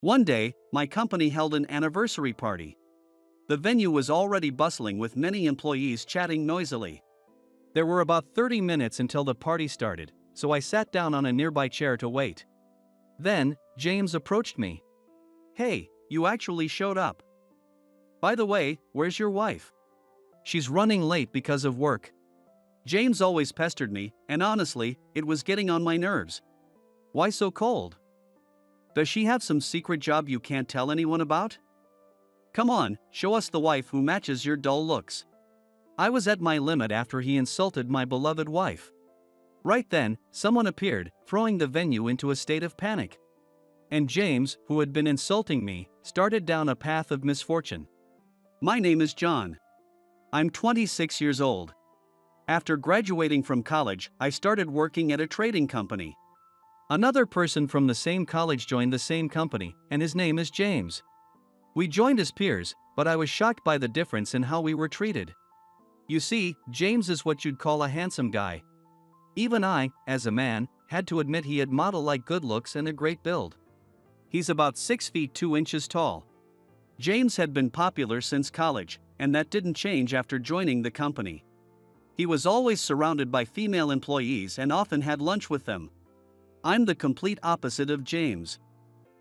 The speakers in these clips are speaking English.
One day, my company held an anniversary party. The venue was already bustling with many employees chatting noisily. There were about 30 minutes until the party started, so I sat down on a nearby chair to wait. Then, James approached me. "Hey, you actually showed up. By the way, where's your wife? She's running late because of work." James always pestered me, and honestly, it was getting on my nerves. Why so cold? Does she have some secret job you can't tell anyone about? Come on, show us the wife who matches your dull looks. I was at my limit after he insulted my beloved wife. Right then, someone appeared, throwing the venue into a state of panic. And James, who had been insulting me, started down a path of misfortune. My name is John. I'm 26 years old. After graduating from college, I started working at a trading company. Another person from the same college joined the same company, and his name is James. We joined as peers, but I was shocked by the difference in how we were treated. You see, James is what you'd call a handsome guy. Even I, as a man, had to admit he had model-like good looks and a great build. He's about 6 feet 2 inches tall. James had been popular since college, and that didn't change after joining the company. He was always surrounded by female employees and often had lunch with them. I'm the complete opposite of James.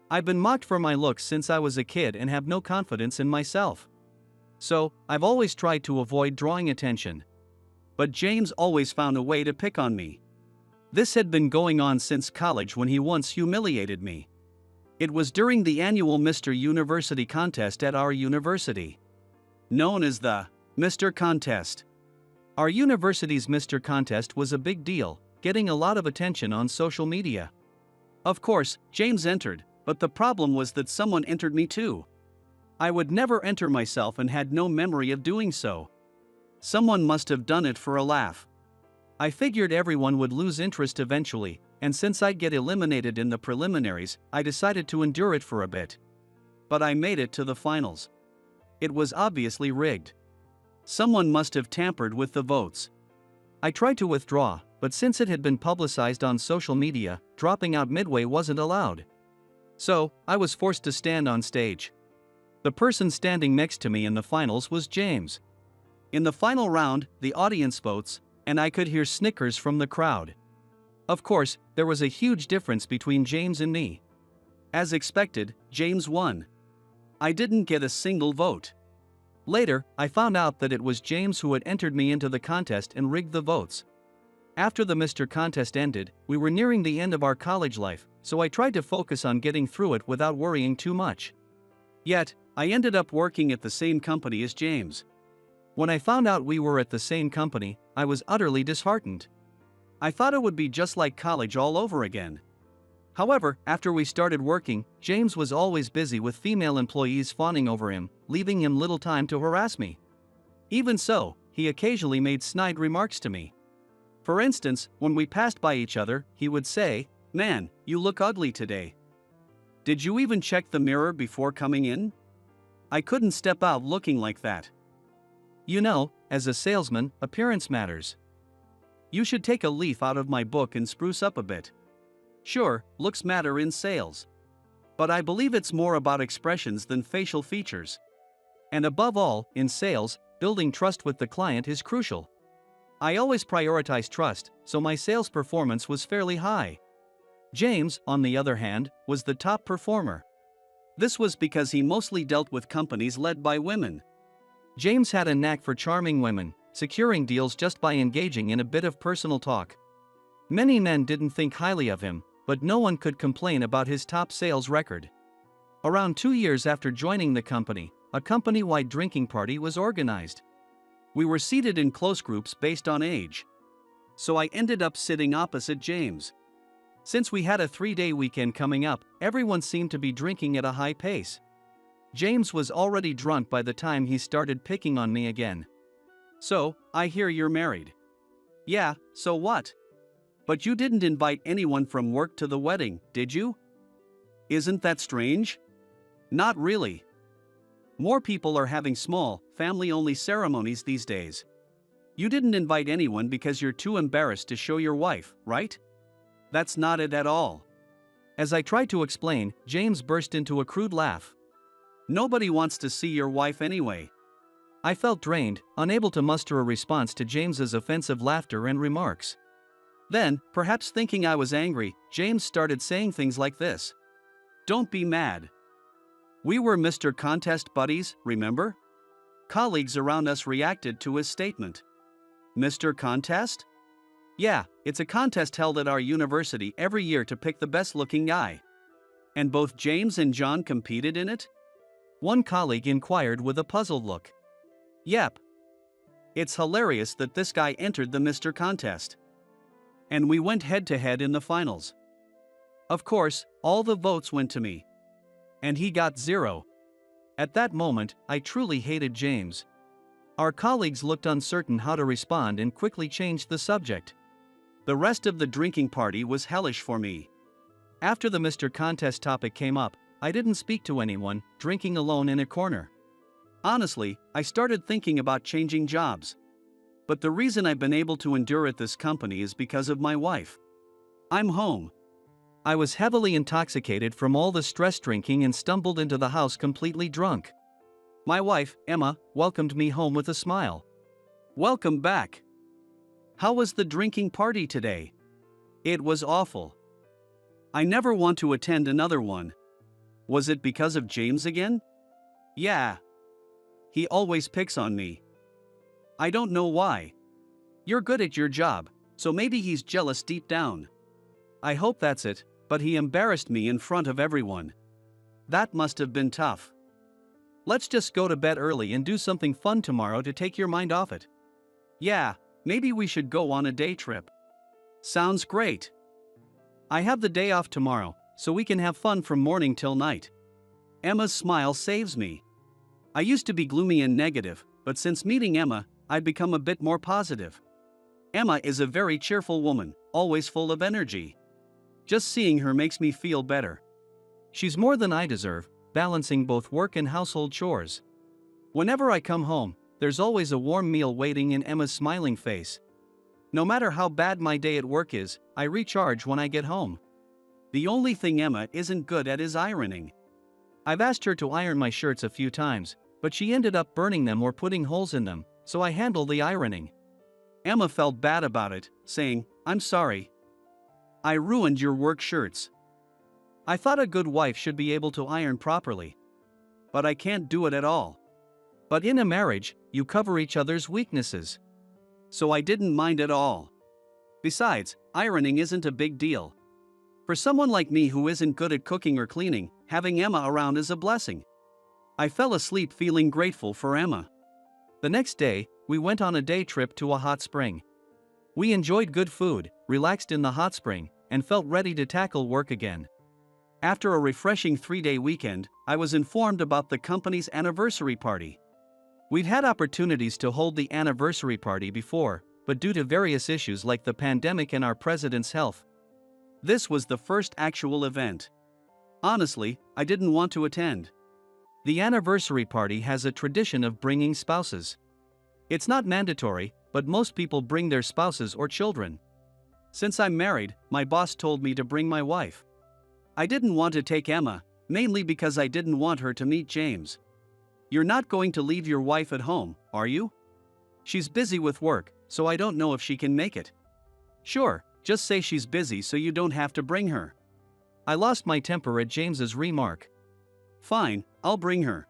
I've been mocked for my looks since I was a kid and have no confidence in myself. So, I've always tried to avoid drawing attention. But James always found a way to pick on me. This had been going on since college when he once humiliated me. It was during the annual Mr. University contest at our university. Known as the Mr. Contest. Our university's Mr. Contest was a big deal, getting a lot of attention on social media. Of course, James entered, but the problem was that someone entered me too. I would never enter myself and had no memory of doing so. Someone must have done it for a laugh. I figured everyone would lose interest eventually, and since I'd get eliminated in the preliminaries, I decided to endure it for a bit. But I made it to the finals. It was obviously rigged. Someone must have tampered with the votes. I tried to withdraw, but since it had been publicized on social media, dropping out midway wasn't allowed. So, I was forced to stand on stage. The person standing next to me in the finals was James. In the final round, the audience votes, and I could hear snickers from the crowd. Of course, there was a huge difference between James and me. As expected, James won. I didn't get a single vote. Later, I found out that it was James who had entered me into the contest and rigged the votes. After the Mr. Contest ended, we were nearing the end of our college life, so I tried to focus on getting through it without worrying too much. Yet, I ended up working at the same company as James. When I found out we were at the same company, I was utterly disheartened. I thought it would be just like college all over again. However, after we started working, James was always busy with female employees fawning over him, leaving him little time to harass me. Even so, he occasionally made snide remarks to me. For instance, when we passed by each other, he would say, "Man, you look ugly today. Did you even check the mirror before coming in?" I couldn't step out looking like that. You know, as a salesman, appearance matters. You should take a leaf out of my book and spruce up a bit. Sure, looks matter in sales. But I believe it's more about expressions than facial features. And above all, in sales, building trust with the client is crucial. I always prioritize trust, so my sales performance was fairly high. James, on the other hand, was the top performer. This was because he mostly dealt with companies led by women. James had a knack for charming women, securing deals just by engaging in a bit of personal talk. Many men didn't think highly of him, but no one could complain about his top sales record. Around 2 years after joining the company, a company-wide drinking party was organized. We were seated in close groups based on age. So I ended up sitting opposite James. Since we had a 3-day weekend coming up, everyone seemed to be drinking at a high pace. James was already drunk by the time he started picking on me again. "So, I hear you're married." "Yeah, so what? But you didn't invite anyone from work to the wedding, did you?" "Isn't that strange?" "Not really. More people are having small, family-only ceremonies these days. You didn't invite anyone because you're too embarrassed to show your wife, right?" "That's not it at all. As I tried to explain, James burst into a crude laugh. Nobody wants to see your wife anyway. I felt drained, unable to muster a response to James's offensive laughter and remarks. Then, perhaps thinking I was angry, James started saying things like this. Don't be mad. We were Mr. Contest buddies, remember? Colleagues around us reacted to his statement. Mr. Contest? Yeah, it's a contest held at our university every year to pick the best-looking guy. And both James and John competed in it? One colleague inquired with a puzzled look. Yep. It's hilarious that this guy entered the Mr. Contest. And we went head-to-head in the finals. Of course, all the votes went to me. And he got 0. At that moment, I truly hated James. Our colleagues looked uncertain how to respond and quickly changed the subject. The rest of the drinking party was hellish for me. After the Mr. Contest topic came up, I didn't speak to anyone, drinking alone in a corner. Honestly, I started thinking about changing jobs. But the reason I've been able to endure at this company is because of my wife. I'm home. I was heavily intoxicated from all the stress drinking and stumbled into the house completely drunk. My wife, Emma, welcomed me home with a smile. Welcome back. How was the drinking party today? It was awful. I never want to attend another one. Was it because of James again? Yeah. He always picks on me. I don't know why. You're good at your job, so maybe he's jealous deep down. I hope that's it, but he embarrassed me in front of everyone. That must have been tough. Let's just go to bed early and do something fun tomorrow to take your mind off it. Yeah, maybe we should go on a day trip. Sounds great. I have the day off tomorrow, so we can have fun from morning till night. Emma's smile saves me. I used to be gloomy and negative, but since meeting Emma, I've become a bit more positive. Emma is a very cheerful woman, always full of energy. Just seeing her makes me feel better. She's more than I deserve, balancing both work and household chores. Whenever I come home, there's always a warm meal waiting in Emma's smiling face. No matter how bad my day at work is, I recharge when I get home. The only thing Emma isn't good at is ironing. I've asked her to iron my shirts a few times, but she ended up burning them or putting holes in them, so I handle the ironing. Emma felt bad about it, saying, I'm sorry. I ruined your work shirts. I thought a good wife should be able to iron properly. But I can't do it at all. But in a marriage, you cover each other's weaknesses. So I didn't mind at all. Besides, ironing isn't a big deal. For someone like me who isn't good at cooking or cleaning, having Emma around is a blessing. I fell asleep feeling grateful for Emma. The next day, we went on a day trip to a hot spring. We enjoyed good food, relaxed in the hot spring, and felt ready to tackle work again. After a refreshing 3-day weekend, I was informed about the company's anniversary party. We'd had opportunities to hold the anniversary party before, but due to various issues like the pandemic and our president's health, this was the first actual event. Honestly, I didn't want to attend. The anniversary party has a tradition of bringing spouses. It's not mandatory, but most people bring their spouses or children. Since I'm married, my boss told me to bring my wife. I didn't want to take Emma, mainly because I didn't want her to meet James. You're not going to leave your wife at home, are you? She's busy with work, so I don't know if she can make it. Sure, just say she's busy so you don't have to bring her. I lost my temper at James's remark. Fine, I'll bring her.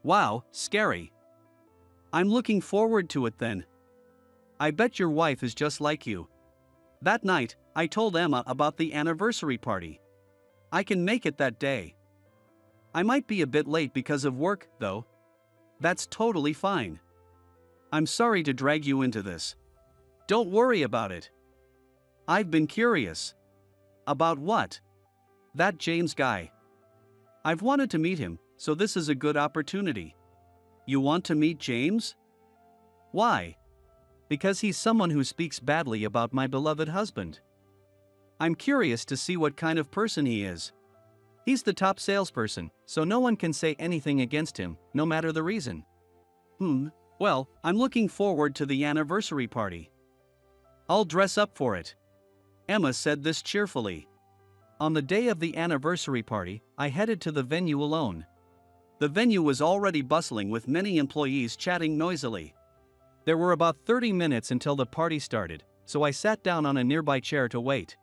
Wow, scary. I'm looking forward to it then. I bet your wife is just like you. That night, I told Emma about the anniversary party. I can make it that day. I might be a bit late because of work, though. That's totally fine. I'm sorry to drag you into this. Don't worry about it. I've been curious. About what? That James guy. I've wanted to meet him, so this is a good opportunity. You want to meet James? Why? Because he's someone who speaks badly about my beloved husband. I'm curious to see what kind of person he is. He's the top salesperson, so no one can say anything against him, no matter the reason. Well, I'm looking forward to the anniversary party. I'll dress up for it. Emma said this cheerfully. On the day of the anniversary party, I headed to the venue alone. The venue was already bustling with many employees chatting noisily. There were about 30 minutes until the party started, so I sat down on a nearby chair to wait.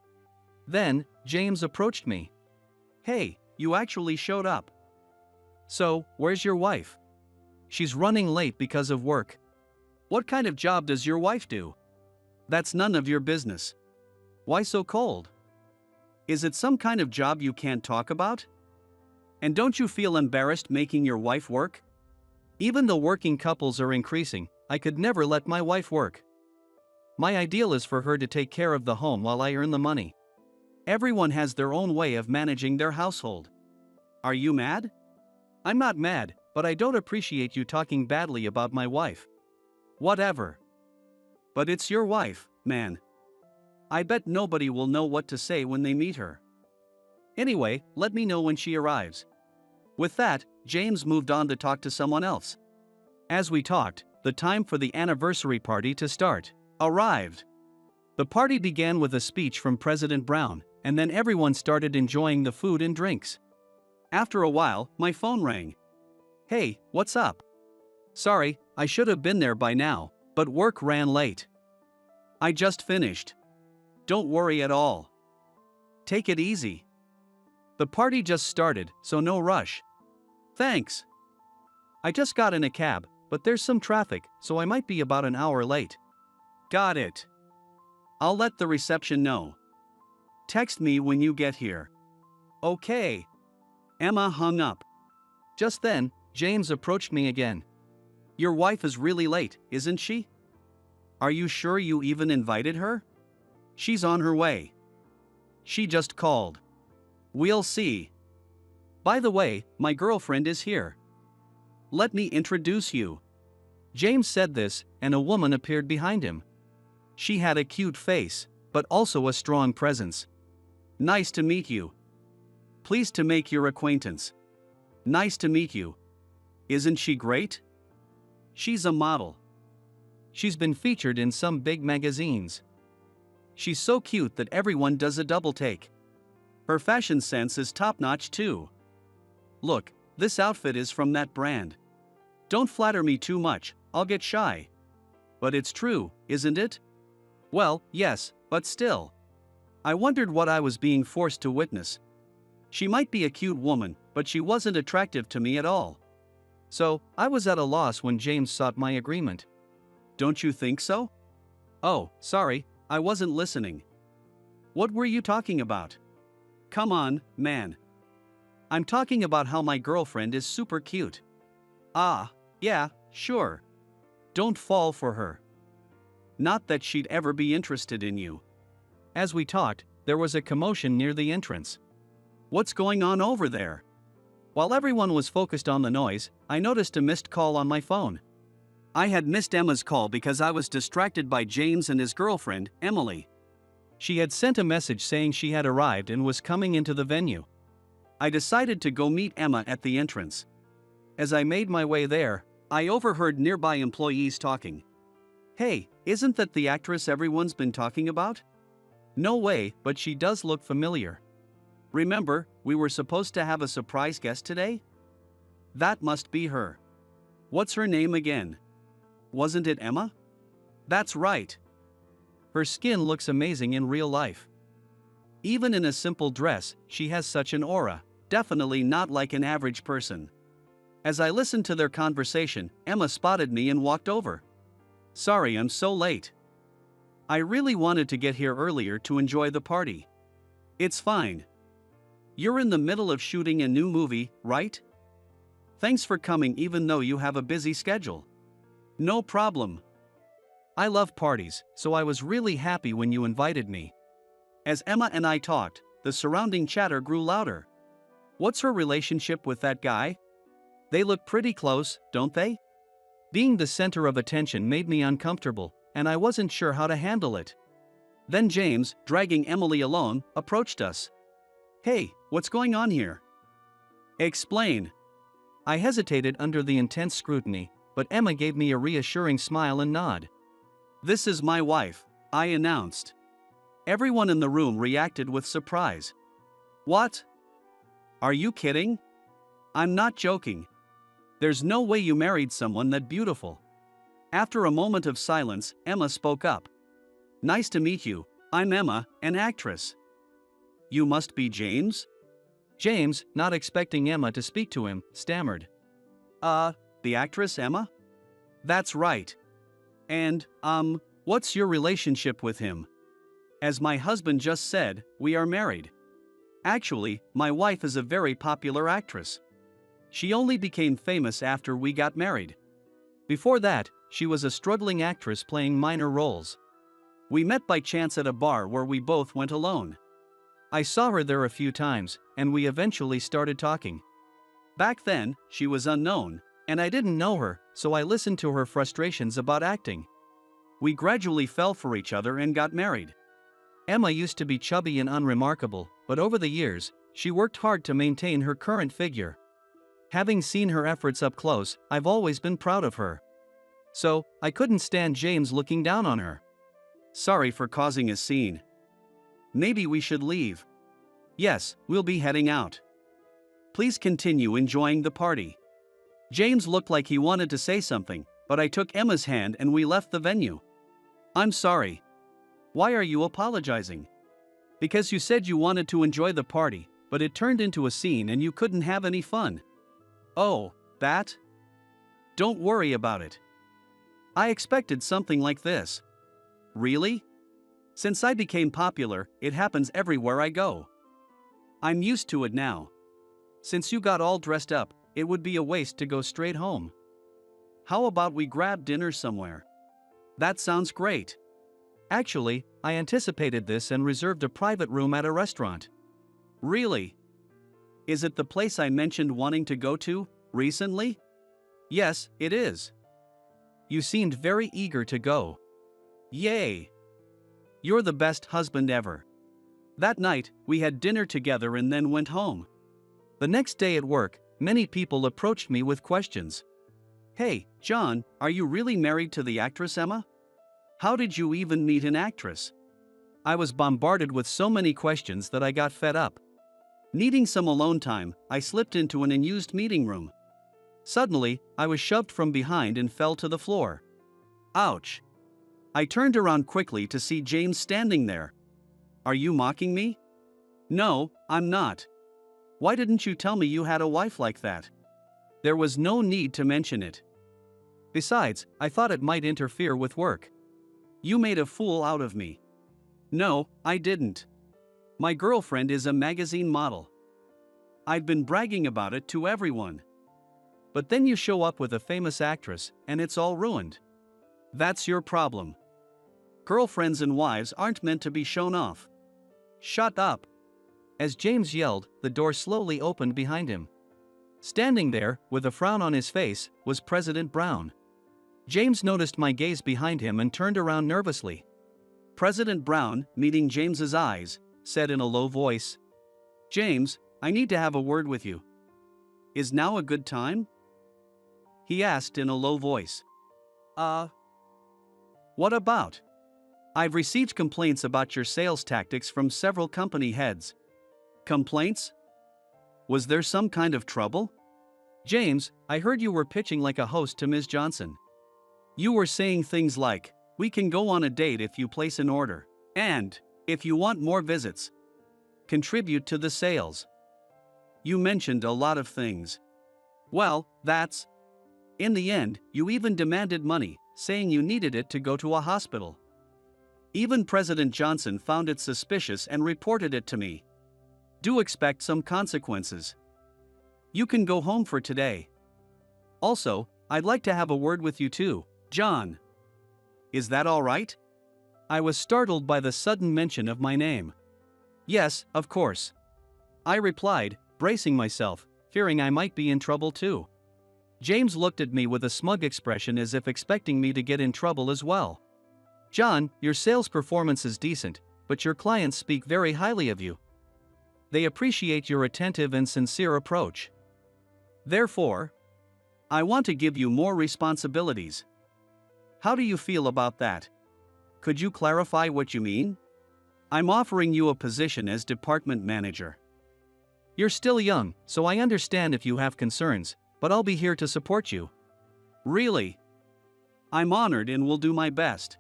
Then, James approached me. "Hey, you actually showed up. So, where's your wife?" "She's running late because of work." "What kind of job does your wife do?" "That's none of your business." "Why so cold? Is it some kind of job you can't talk about? And don't you feel embarrassed making your wife work?" Even though working couples are increasing, I could never let my wife work. My ideal is for her to take care of the home while I earn the money. Everyone has their own way of managing their household. "Are you mad?" "I'm not mad, but I don't appreciate you talking badly about my wife." "Whatever. But it's your wife, man. I bet nobody will know what to say when they meet her. Anyway, let me know when she arrives." With that, James moved on to talk to someone else. As we talked, the time for the anniversary party to start arrived. The party began with a speech from President Brown, and then everyone started enjoying the food and drinks. After a while, my phone rang. "Hey, what's up?" "Sorry, I should have been there by now, but work ran late. I just finished." "Don't worry at all. Take it easy. The party just started, so no rush." "Thanks. I just got in a cab, but there's some traffic, so I might be about an hour late." "Got it. I'll let the reception know. Text me when you get here." "Okay." Emma hung up. Just then, James approached me again. "Your wife is really late, isn't she? Are you sure you even invited her?" "She's on her way. She just called. We'll see. By the way, my girlfriend is here. Let me introduce you." James said this, and a woman appeared behind him. She had a cute face, but also a strong presence. "Nice to meet you. Pleased to make your acquaintance." "Nice to meet you. Isn't she great?" "She's a model. She's been featured in some big magazines. She's so cute that everyone does a double take. Her fashion sense is top-notch too. Look, this outfit is from that brand. Don't flatter me too much, I'll get shy." "But it's true, isn't it?" "Well, yes, but still. I wondered what I was being forced to witness. She might be a cute woman, but she wasn't attractive to me at all." So, I was at a loss when James sought my agreement. "Don't you think so?" "Oh, sorry, I wasn't listening. What were you talking about?" "Come on, man. I'm talking about how my girlfriend is super cute." "Ah, yeah, sure. Don't fall for her. Not that she'd ever be interested in you." As we talked, there was a commotion near the entrance. "What's going on over there?" While everyone was focused on the noise, I noticed a missed call on my phone. I had missed Emma's call because I was distracted by James and his girlfriend, Emily. She had sent a message saying she had arrived and was coming into the venue. I decided to go meet Emma at the entrance. As I made my way there, I overheard nearby employees talking. "Hey, isn't that the actress everyone's been talking about?" "No way, but she does look familiar. Remember, we were supposed to have a surprise guest today?" "That must be her. What's her name again? Wasn't it Emma?" "That's right. Her skin looks amazing in real life. Even in a simple dress, she has such an aura, definitely not like an average person." As I listened to their conversation, Emma spotted me and walked over. "Sorry I'm so late. I really wanted to get here earlier to enjoy the party." "It's fine. You're in the middle of shooting a new movie, right? Thanks for coming even though you have a busy schedule." "No problem. I love parties, so I was really happy when you invited me." As Emma and I talked, the surrounding chatter grew louder. "What's her relationship with that guy? They look pretty close, don't they?" Being the center of attention made me uncomfortable, and I wasn't sure how to handle it. Then James, dragging Emily along, approached us. "Hey, what's going on here? Explain." I hesitated under the intense scrutiny, but Emma gave me a reassuring smile and nod. "This is my wife," I announced. Everyone in the room reacted with surprise. What? Are you kidding? I'm not joking. There's no way you married someone that beautiful. After a moment of silence, Emma spoke up. Nice to meet you. I'm Emma, an actress. You must be James? James, not expecting Emma to speak to him, stammered. The actress Emma? That's right. And, what's your relationship with him? As my husband just said, we are married. Actually, my wife is a very popular actress. She only became famous after we got married. Before that, she was a struggling actress playing minor roles. We met by chance at a bar where we both went alone. I saw her there a few times, and we eventually started talking. Back then, she was unknown, and I didn't know her, so I listened to her frustrations about acting. We gradually fell for each other and got married. Emma used to be chubby and unremarkable, but over the years, she worked hard to maintain her current figure. Having seen her efforts up close, I've always been proud of her. So, I couldn't stand James looking down on her. Sorry for causing a scene. Maybe we should leave. Yes, we'll be heading out. Please continue enjoying the party. James looked like he wanted to say something, but I took Emma's hand and we left the venue. I'm sorry. Why are you apologizing? Because you said you wanted to enjoy the party, but it turned into a scene and you couldn't have any fun. Oh, that? Don't worry about it. I expected something like this. Really? Since I became popular, it happens everywhere I go. I'm used to it now. Since you got all dressed up, it would be a waste to go straight home. How about we grab dinner somewhere? That sounds great. Actually, I anticipated this and reserved a private room at a restaurant. Really? Is it the place I mentioned wanting to go to, recently? Yes, it is. You seemed very eager to go. Yay! You're the best husband ever. That night, we had dinner together and then went home. The next day at work, many people approached me with questions. Hey, John, are you really married to the actress Emma? How did you even meet an actress? I was bombarded with so many questions that I got fed up. Needing some alone time, I slipped into an unused meeting room. Suddenly, I was shoved from behind and fell to the floor. Ouch! I turned around quickly to see James standing there. Are you mocking me? No, I'm not. Why didn't you tell me you had a wife like that? There was no need to mention it. Besides, I thought it might interfere with work. You made a fool out of me. No, I didn't. My girlfriend is a magazine model. I've been bragging about it to everyone. But then you show up with a famous actress, and it's all ruined. That's your problem. Girlfriends and wives aren't meant to be shown off. Shut up. As James yelled, the door slowly opened behind him. Standing there, with a frown on his face, was President Brown. James noticed my gaze behind him and turned around nervously. President Brown, meeting James's eyes, said in a low voice, James, I need to have a word with you. Is now a good time? He asked in a low voice. What about? I've received complaints about your sales tactics from several company heads. Complaints? Was there some kind of trouble? James, I heard you were pitching like a host to Ms. Johnson. You were saying things like, we can go on a date if you place an order, and, if you want more visits, contribute to the sales. You mentioned a lot of things. Well, that's... In the end, you even demanded money, saying you needed it to go to a hospital. Even President Johnson found it suspicious and reported it to me. Do expect some consequences. You can go home for today. Also, I'd like to have a word with you too, John. Is that all right? I was startled by the sudden mention of my name. Yes, of course. I replied, bracing myself, fearing I might be in trouble too. James looked at me with a smug expression as if expecting me to get in trouble as well. John, your sales performance is decent, but your clients speak very highly of you. They appreciate your attentive and sincere approach. Therefore, I want to give you more responsibilities. How do you feel about that? Could you clarify what you mean? I'm offering you a position as department manager. You're still young, so I understand if you have concerns, but I'll be here to support you. Really? I'm honored and will do my best.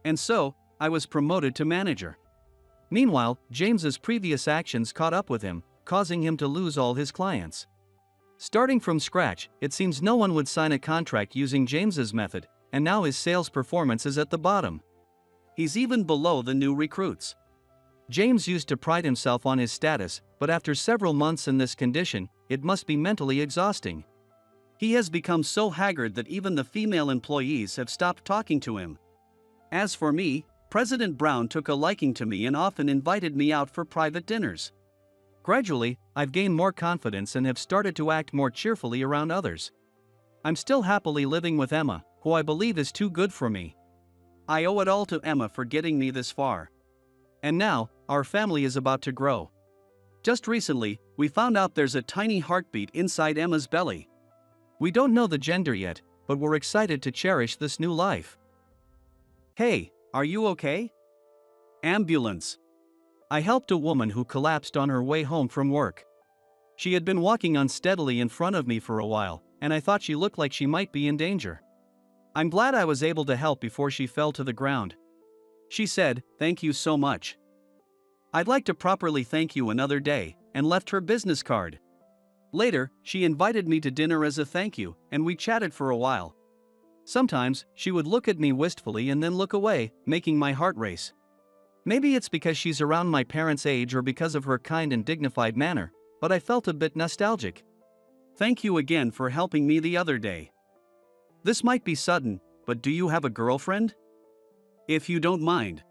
And so, I was promoted to manager. Meanwhile, James's previous actions caught up with him, causing him to lose all his clients. Starting from scratch, it seems no one would sign a contract using James's method, and now his sales performance is at the bottom. He's even below the new recruits. James used to pride himself on his status, but after several months in this condition, it must be mentally exhausting. He has become so haggard that even the female employees have stopped talking to him. As for me, President Brown took a liking to me and often invited me out for private dinners. Gradually, I've gained more confidence and have started to act more cheerfully around others. I'm still happily living with Emma, who I believe is too good for me. I owe it all to Emma for getting me this far. And now, our family is about to grow. Just recently, we found out there's a tiny heartbeat inside Emma's belly. We don't know the gender yet, but we're excited to cherish this new life. Hey, are you okay? Ambulance. I helped a woman who collapsed on her way home from work. She had been walking unsteadily in front of me for a while, and I thought she looked like she might be in danger. I'm glad I was able to help before she fell to the ground. She said, "Thank you so much. I'd like to properly thank you another day," and left her business card. Later, she invited me to dinner as a thank you, and we chatted for a while. Sometimes, she would look at me wistfully and then look away, making my heart race. Maybe it's because she's around my parents' age or because of her kind and dignified manner, but I felt a bit nostalgic. Thank you again for helping me the other day. This might be sudden, but do you have a girlfriend? If you don't mind,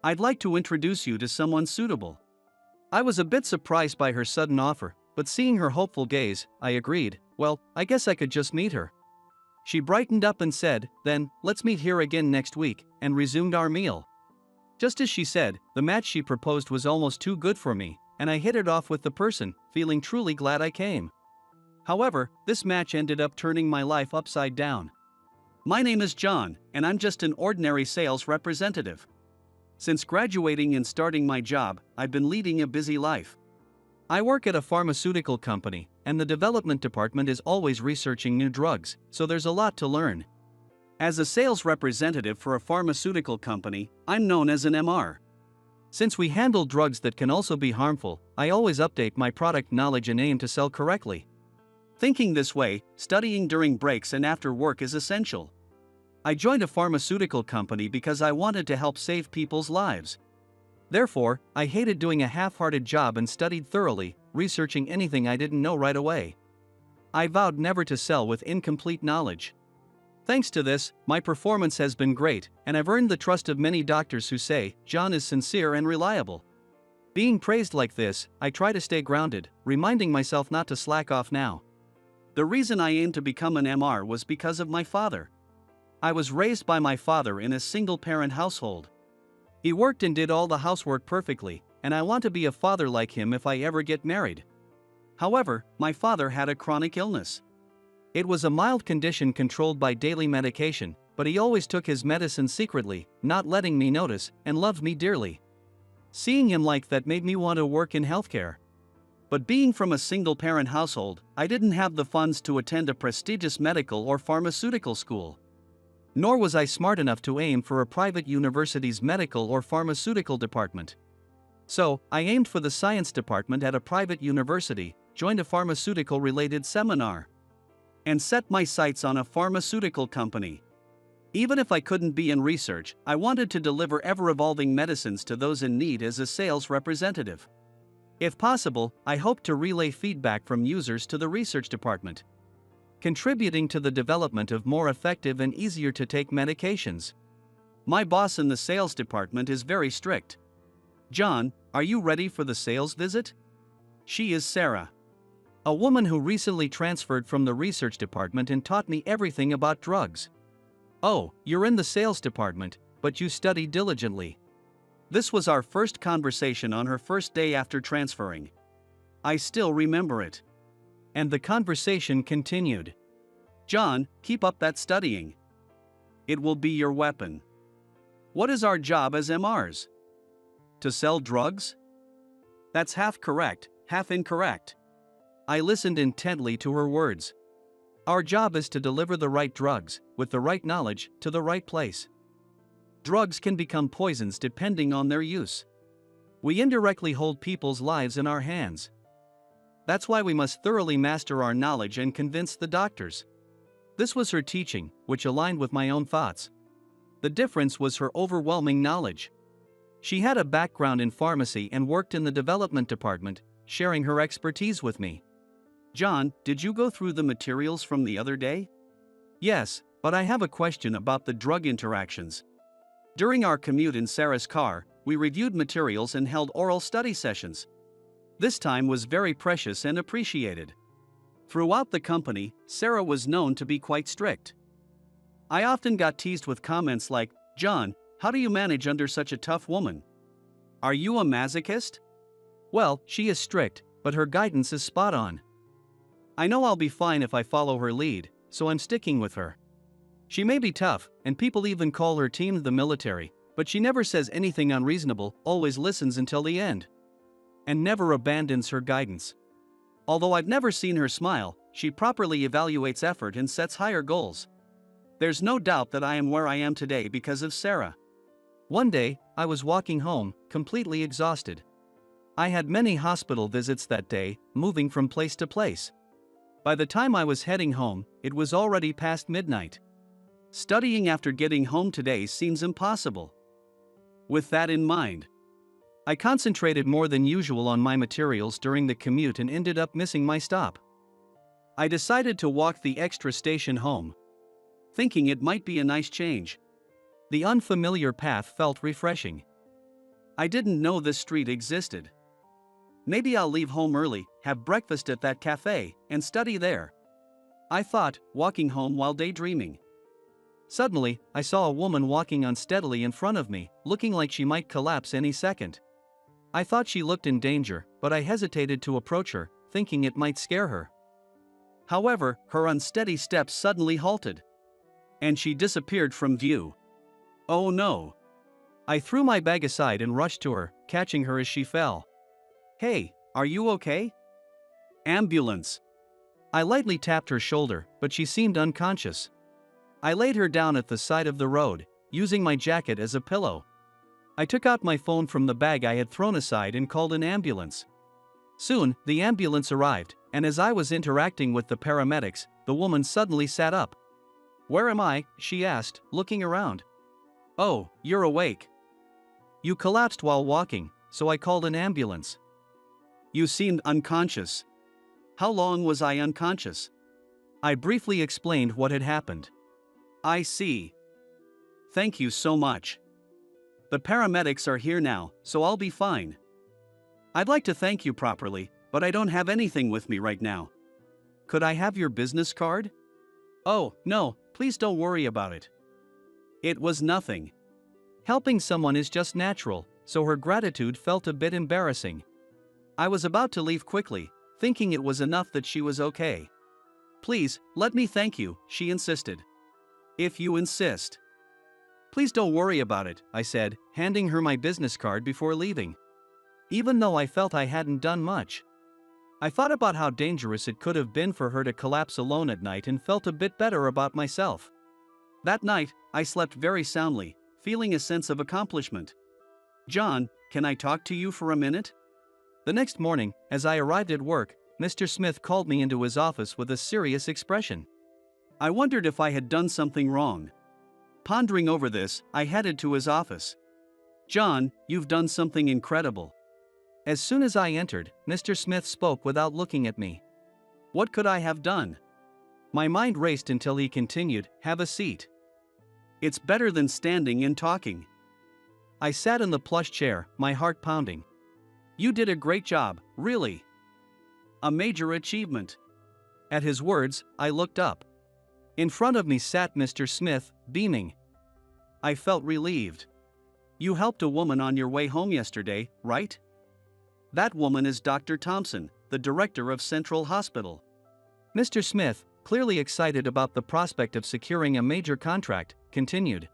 I'd like to introduce you to someone suitable. I was a bit surprised by her sudden offer, but seeing her hopeful gaze, I agreed. Well, I guess I could just meet her. She brightened up and said, "Then, let's meet here again next week," and resumed our meal. Just as she said, the match she proposed was almost too good for me, and I hit it off with the person, feeling truly glad I came. However, this match ended up turning my life upside down. My name is John, and I'm just an ordinary sales representative. Since graduating and starting my job, I've been leading a busy life. I work at a pharmaceutical company, and the development department is always researching new drugs, so there's a lot to learn. As a sales representative for a pharmaceutical company, I'm known as an MR. Since we handle drugs that can also be harmful, I always update my product knowledge and aim to sell correctly. Thinking this way, studying during breaks and after work is essential. I joined a pharmaceutical company because I wanted to help save people's lives. Therefore, I hated doing a half-hearted job and studied thoroughly, researching anything I didn't know right away. I vowed never to sell with incomplete knowledge. Thanks to this, my performance has been great, and I've earned the trust of many doctors who say, "John is sincere and reliable." Being praised like this, I try to stay grounded, reminding myself not to slack off now. The reason I aimed to become an MR was because of my father. I was raised by my father in a single-parent household. He worked and did all the housework perfectly, and I want to be a father like him if I ever get married. However, my father had a chronic illness. It was a mild condition controlled by daily medication, but he always took his medicine secretly, not letting me notice, and loved me dearly. Seeing him like that made me want to work in healthcare. But being from a single-parent household, I didn't have the funds to attend a prestigious medical or pharmaceutical school. Nor was I smart enough to aim for a private university's medical or pharmaceutical department. So, I aimed for the science department at a private university, joined a pharmaceutical-related seminar, and set my sights on a pharmaceutical company. Even if I couldn't be in research, I wanted to deliver ever-evolving medicines to those in need as a sales representative. If possible, I hoped to relay feedback from users to the research department, contributing to the development of more effective and easier-to-take medications. My boss in the sales department is very strict. "John, are you ready for the sales visit?" She is Sarah, a woman who recently transferred from the research department and taught me everything about drugs. "Oh, you're in the sales department, but you study diligently." This was our first conversation on her first day after transferring. I still remember it. And the conversation continued. "John, keep up that studying. It will be your weapon. What is our job as MRs? To sell drugs?" That's half correct, half incorrect. I listened intently to her words. Our job is to deliver the right drugs, with the right knowledge, to the right place. Drugs can become poisons depending on their use. We indirectly hold people's lives in our hands. That's why we must thoroughly master our knowledge and convince the doctors. This was her teaching, which aligned with my own thoughts. The difference was her overwhelming knowledge. She had a background in pharmacy and worked in the development department, sharing her expertise with me. John, did you go through the materials from the other day? Yes, but I have a question about the drug interactions. During our commute in Sarah's car, we reviewed materials and held oral study sessions. This time was very precious and appreciated. Throughout the company, Sarah was known to be quite strict. I often got teased with comments like, "John, how do you manage under such a tough woman? Are you a masochist?" Well, she is strict, but her guidance is spot on. I know I'll be fine if I follow her lead, so I'm sticking with her. She may be tough, and people even call her team the military, but she never says anything unreasonable, always listens until the end, and never abandons her guidance. Although I've never seen her smile, she properly evaluates effort and sets higher goals. There's no doubt that I am where I am today because of Sarah. One day, I was walking home, completely exhausted. I had many hospital visits that day, moving from place to place. By the time I was heading home, it was already past midnight. Studying after getting home today seems impossible. With that in mind, I concentrated more than usual on my materials during the commute and ended up missing my stop. I decided to walk the extra station home, thinking it might be a nice change. The unfamiliar path felt refreshing. I didn't know this street existed. Maybe I'll leave home early, have breakfast at that cafe, and study there, I thought, walking home while daydreaming. Suddenly, I saw a woman walking unsteadily in front of me, looking like she might collapse any second. I thought she looked in danger, but I hesitated to approach her, thinking it might scare her. However, her unsteady steps suddenly halted, and she disappeared from view. Oh no! I threw my bag aside and rushed to her, catching her as she fell. "Hey, are you okay?" "Ambulance!" I lightly tapped her shoulder, but she seemed unconscious. I laid her down at the side of the road, using my jacket as a pillow. I took out my phone from the bag I had thrown aside and called an ambulance. Soon, the ambulance arrived, and as I was interacting with the paramedics, the woman suddenly sat up. "Where am I?" she asked, looking around. "Oh, you're awake. You collapsed while walking, so I called an ambulance." "You seemed unconscious. How long was I unconscious?" I briefly explained what had happened. "I see. Thank you so much. The paramedics are here now, so I'll be fine." "I'd like to thank you properly, but I don't have anything with me right now. Could I have your business card?" "Oh, no, please don't worry about it. It was nothing." Helping someone is just natural, so her gratitude felt a bit embarrassing. I was about to leave quickly, thinking it was enough that she was okay. "Please, let me thank you," she insisted. "If you insist." "Please don't worry about it," I said, handing her my business card before leaving. Even though I felt I hadn't done much, I thought about how dangerous it could have been for her to collapse alone at night and felt a bit better about myself. That night, I slept very soundly, feeling a sense of accomplishment. "John, can I talk to you for a minute?" The next morning, as I arrived at work, Mr. Smith called me into his office with a serious expression. I wondered if I had done something wrong. Pondering over this, I headed to his office. "John, you've done something incredible." As soon as I entered, Mr. Smith spoke without looking at me. What could I have done? My mind raced until he continued, "Have a seat. It's better than standing and talking." I sat in the plush chair, my heart pounding. "You did a great job, really. A major achievement." At his words, I looked up. In front of me sat Mr. Smith, beaming. I felt relieved. "You helped a woman on your way home yesterday, right?" "That woman is Dr. Thompson, the director of Central Hospital." Mr. Smith, clearly excited about the prospect of securing a major contract, continued.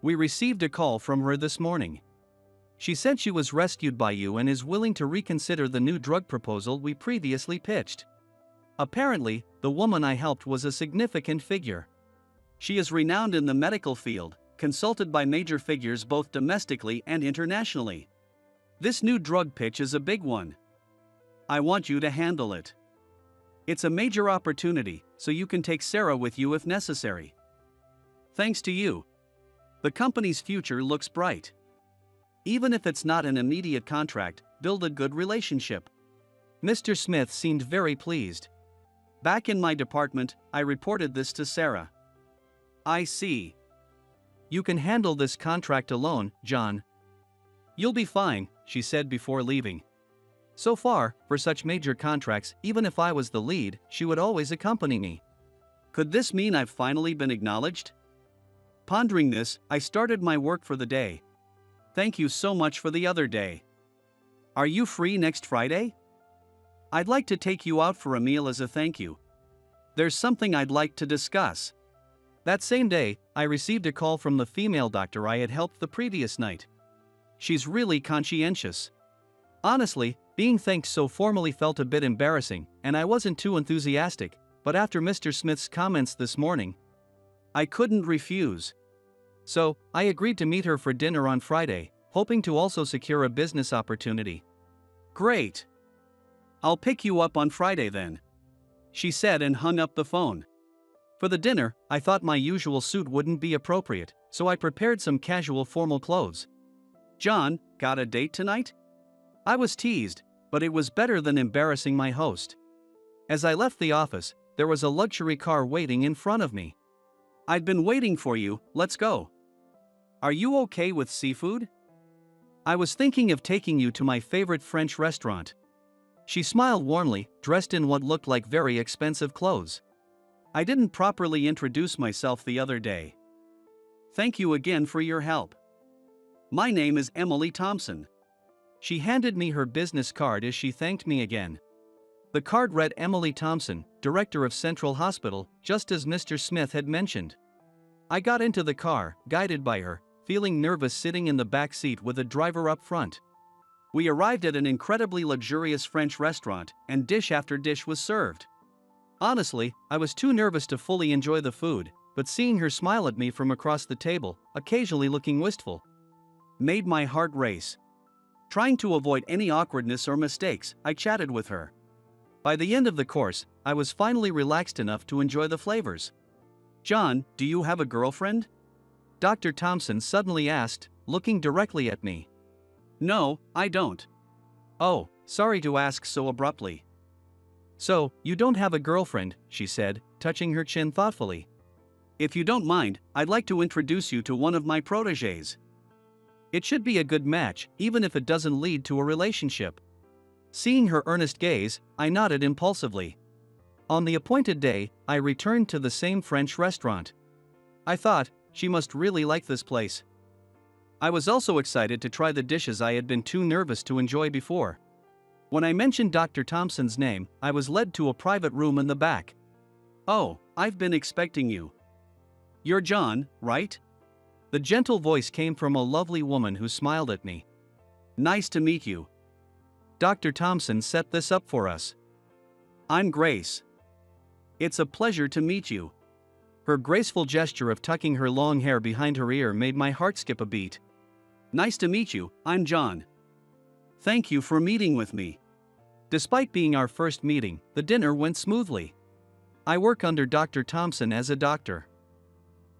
"We received a call from her this morning. She said she was rescued by you and is willing to reconsider the new drug proposal we previously pitched. Apparently, the woman I helped was a significant figure. She is renowned in the medical field, consulted by major figures both domestically and internationally. This new drug pitch is a big one. I want you to handle it. It's a major opportunity, so you can take Sarah with you if necessary. Thanks to you, the company's future looks bright. Even if it's not an immediate contract, build a good relationship. Mr. Smith seemed very pleased. Back in my department, I reported this to Sarah. I see. You can handle this contract alone, John. You'll be fine, she said before leaving. So far, for such major contracts, even if I was the lead, she would always accompany me. Could this mean I've finally been acknowledged? Pondering this, I started my work for the day. Thank you so much for the other day. Are you free next Friday? I'd like to take you out for a meal as a thank you. There's something I'd like to discuss. That same day, I received a call from the female doctor I had helped the previous night. She's really conscientious. Honestly, being thanked so formally felt a bit embarrassing, and I wasn't too enthusiastic, but after Mr. Smith's comments this morning, I couldn't refuse. So, I agreed to meet her for dinner on Friday, hoping to also secure a business opportunity. Great. I'll pick you up on Friday then, she said and hung up the phone. For the dinner, I thought my usual suit wouldn't be appropriate, so I prepared some casual formal clothes. John, got a date tonight? I was teased, but it was better than embarrassing my host. As I left the office, there was a luxury car waiting in front of me. I'd been waiting for you, let's go. Are you okay with seafood? I was thinking of taking you to my favorite French restaurant. She smiled warmly, dressed in what looked like very expensive clothes. I didn't properly introduce myself the other day. Thank you again for your help. My name is Emily Thompson. She handed me her business card as she thanked me again. The card read Emily Thompson, Director of Central Hospital, just as Mr. Smith had mentioned. I got into the car, guided by her, feeling nervous sitting in the back seat with a driver up front. We arrived at an incredibly luxurious French restaurant, and dish after dish was served. Honestly, I was too nervous to fully enjoy the food, but seeing her smile at me from across the table, occasionally looking wistful, made my heart race. Trying to avoid any awkwardness or mistakes, I chatted with her. By the end of the course, I was finally relaxed enough to enjoy the flavors. John, do you have a girlfriend? Dr. Thompson suddenly asked, looking directly at me. No, I don't. Oh, sorry to ask so abruptly. So, you don't have a girlfriend, she said, touching her chin thoughtfully. If you don't mind, I'd like to introduce you to one of my protégés. It should be a good match, even if it doesn't lead to a relationship. Seeing her earnest gaze, I nodded impulsively. On the appointed day, I returned to the same French restaurant. I thought, she must really like this place. I was also excited to try the dishes I had been too nervous to enjoy before. When I mentioned Dr. Thompson's name, I was led to a private room in the back. Oh, I've been expecting you. You're John, right? The gentle voice came from a lovely woman who smiled at me. Nice to meet you. Dr. Thompson set this up for us. I'm Grace. It's a pleasure to meet you. Her graceful gesture of tucking her long hair behind her ear made my heart skip a beat. Nice to meet you, I'm John. Thank you for meeting with me. Despite being our first meeting, the dinner went smoothly. I work under Dr. Thompson as a doctor.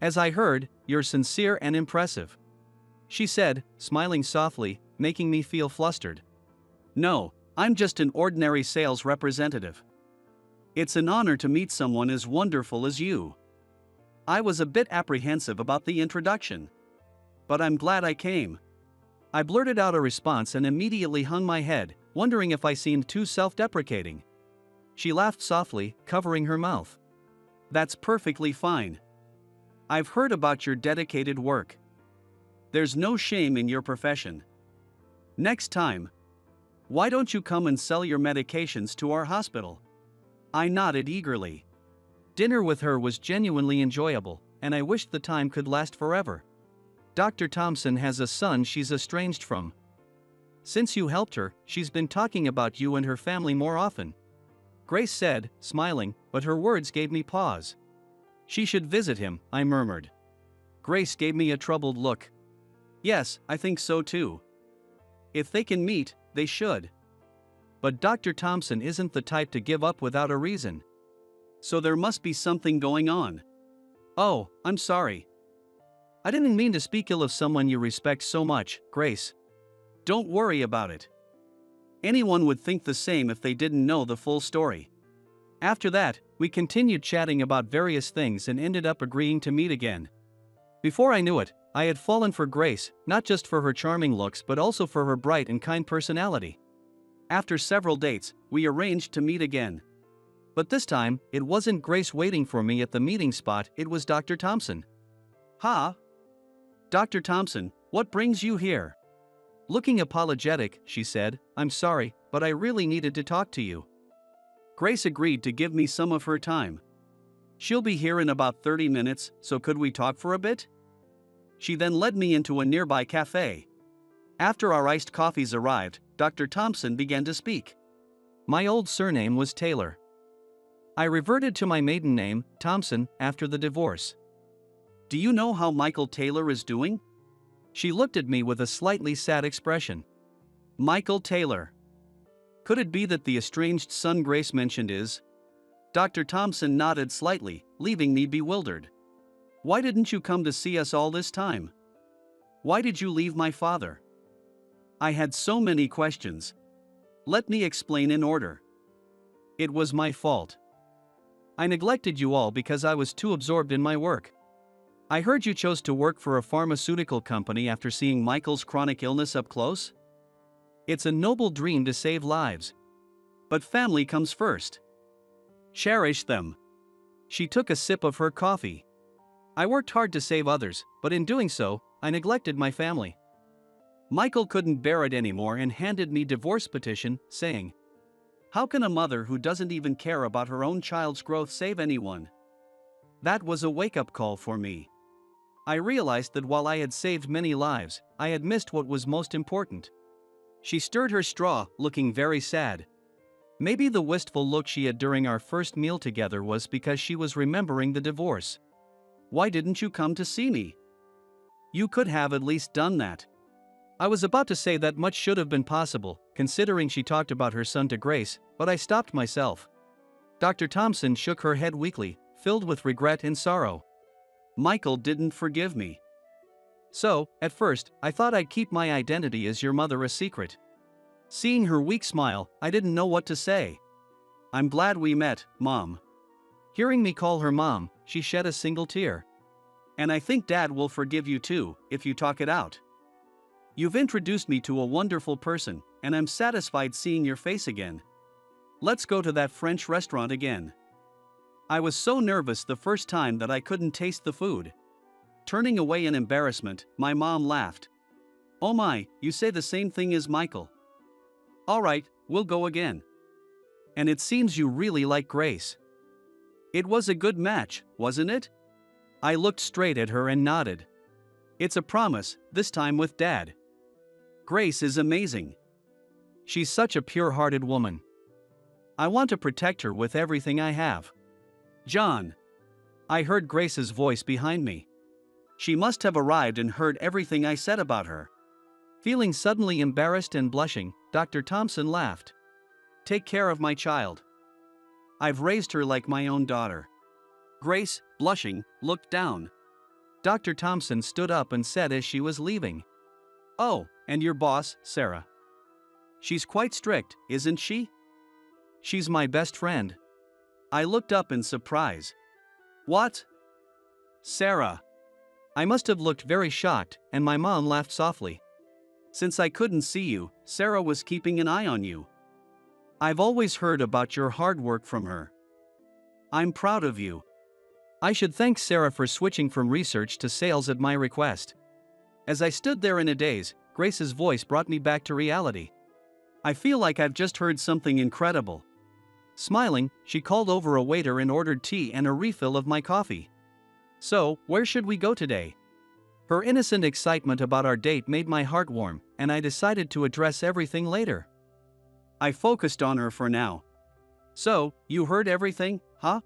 As I heard, you're sincere and impressive, she said, smiling softly, making me feel flustered. No, I'm just an ordinary sales representative. It's an honor to meet someone as wonderful as you. I was a bit apprehensive about the introduction, but I'm glad I came. I blurted out a response and immediately hung my head, wondering if I seemed too self-deprecating. She laughed softly, covering her mouth. That's perfectly fine. I've heard about your dedicated work. There's no shame in your profession. Next time, why don't you come and sell your medications to our hospital? I nodded eagerly. Dinner with her was genuinely enjoyable, and I wished the time could last forever. Dr. Thompson has a son she's estranged from. Since you helped her, she's been talking about you and her family more often," Grace said, smiling, but her words gave me pause. "She should visit him," I murmured. Grace gave me a troubled look. "Yes, I think so too. If they can meet, they should. But Dr. Thompson isn't the type to give up without a reason. So there must be something going on." "Oh, I'm sorry. I didn't mean to speak ill of someone you respect so much, Grace." "Don't worry about it. Anyone would think the same if they didn't know the full story." After that, we continued chatting about various things and ended up agreeing to meet again. Before I knew it, I had fallen for Grace, not just for her charming looks but also for her bright and kind personality. After several dates, we arranged to meet again. But this time, it wasn't Grace waiting for me at the meeting spot, it was Dr. Thompson. "Ha! Dr. Thompson, what brings you here?" Looking apologetic, she said, "I'm sorry, but I really needed to talk to you." Grace agreed to give me some of her time. "She'll be here in about 30 minutes, so could we talk for a bit?" She then led me into a nearby cafe. After our iced coffees arrived, Dr. Thompson began to speak. My old surname was Taylor. I reverted to my maiden name, Thompson, after the divorce. "Do you know how Michael Taylor is doing?" She looked at me with a slightly sad expression. "Michael Taylor. Could it be that the estranged son Grace mentioned is?" Dr. Thompson nodded slightly, leaving me bewildered. "Why didn't you come to see us all this time? Why did you leave my father?" I had so many questions. Let me explain in order. It was my fault. I neglected you all because I was too absorbed in my work. I heard you chose to work for a pharmaceutical company after seeing Michael's chronic illness up close. It's a noble dream to save lives. But family comes first. Cherish them." She took a sip of her coffee. "I worked hard to save others, but in doing so, I neglected my family." Michael couldn't bear it anymore and handed me divorce petition, saying, "How can a mother who doesn't even care about her own child's growth save anyone?" That was a wake-up call for me. I realized that while I had saved many lives, I had missed what was most important. She stirred her straw, looking very sad. Maybe the wistful look she had during our first meal together was because she was remembering the divorce. "Why didn't you come to see me? You could have at least done that." I was about to say that much should have been possible, considering she talked about her son to Grace, but I stopped myself. Dr. Thompson shook her head weakly, filled with regret and sorrow. "Michael didn't forgive me. So, at first, I thought I'd keep my identity as your mother a secret." Seeing her weak smile, I didn't know what to say. "I'm glad we met, Mom." Hearing me call her Mom, she shed a single tear. "And I think Dad will forgive you too, if you talk it out. You've introduced me to a wonderful person, and I'm satisfied seeing your face again. Let's go to that French restaurant again." I was so nervous the first time that I couldn't taste the food. Turning away in embarrassment, my mom laughed. "Oh my, you say the same thing as Michael. All right, we'll go again. And it seems you really like Grace." It was a good match, wasn't it? I looked straight at her and nodded. "It's a promise, this time with Dad. Grace is amazing. She's such a pure-hearted woman. I want to protect her with everything I have." "John." I heard Grace's voice behind me. She must have arrived and heard everything I said about her. Feeling suddenly embarrassed and blushing, Dr. Thompson laughed. "Take care of my child. I've raised her like my own daughter." Grace, blushing, looked down. Dr. Thompson stood up and said as she was leaving, "Oh, and your boss, Sarah. She's quite strict, isn't she?" "She's my best friend." I looked up in surprise. "What? Sarah?" I must have looked very shocked, and my mom laughed softly. "Since I couldn't see you, Sarah was keeping an eye on you. I've always heard about your hard work from her. I'm proud of you." I should thank Sarah for switching from research to sales at my request. As I stood there in a daze, Grace's voice brought me back to reality. "I feel like I've just heard something incredible." Smiling, she called over a waiter and ordered tea and a refill of my coffee. "So, where should we go today?" Her innocent excitement about our date made my heart warm, and I decided to address everything later. I focused on her for now. So, you heard everything, huh?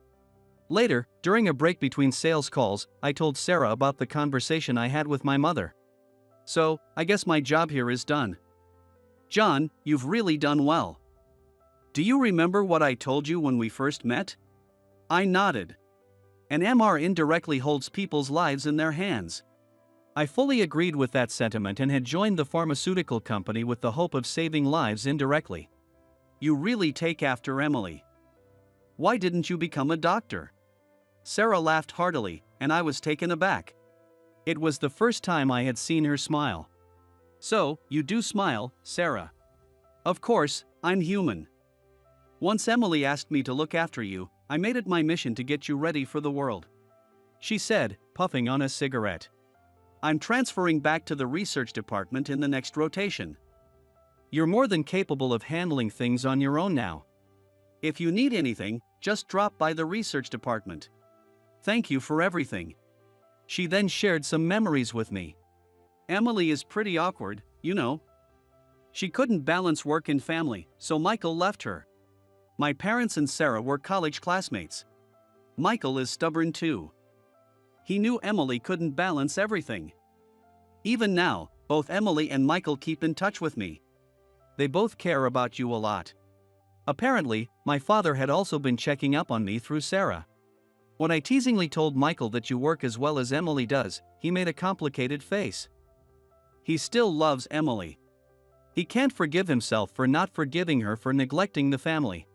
Later, during a break between sales calls, I told Sarah about the conversation I had with my mother. So, I guess my job here is done. John, you've really done well. Do you remember what I told you when we first met? I nodded. An MR indirectly holds people's lives in their hands. I fully agreed with that sentiment and had joined the pharmaceutical company with the hope of saving lives indirectly. You really take after Emily. Why didn't you become a doctor? Sarah laughed heartily, and I was taken aback. It was the first time I had seen her smile. So, you do smile, Sarah. Of course, I'm human. Once Emily asked me to look after you, I made it my mission to get you ready for the world. She said, puffing on a cigarette. I'm transferring back to the research department in the next rotation. You're more than capable of handling things on your own now. If you need anything, just drop by the research department. Thank you for everything. She then shared some memories with me. Emily is pretty awkward, you know. She couldn't balance work and family, so Michael left her. My parents and Sarah were college classmates. Michael is stubborn too. He knew Emily couldn't balance everything. Even now, both Emily and Michael keep in touch with me. They both care about you a lot. Apparently, my father had also been checking up on me through Sarah. When I teasingly told Michael that you work as well as Emily does, he made a complicated face. He still loves Emily. He can't forgive himself for not forgiving her for neglecting the family.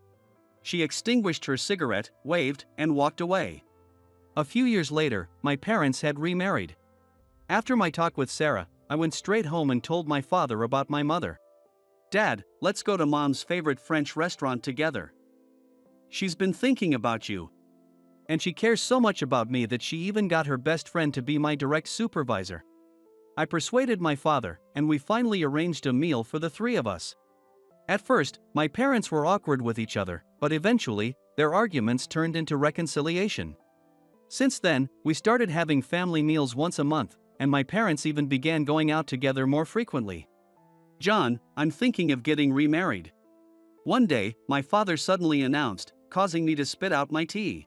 She extinguished her cigarette, waved, and walked away. A few years later, my parents had remarried. After my talk with Sarah, I went straight home and told my father about my mother. Dad, let's go to Mom's favorite French restaurant together. She's been thinking about you. And she cares so much about me that she even got her best friend to be my direct supervisor. I persuaded my father, and we finally arranged a meal for the three of us. At first, my parents were awkward with each other, but eventually, their arguments turned into reconciliation. Since then, we started having family meals once a month, and my parents even began going out together more frequently. John, I'm thinking of getting remarried. One day, my father suddenly announced, causing me to spit out my tea.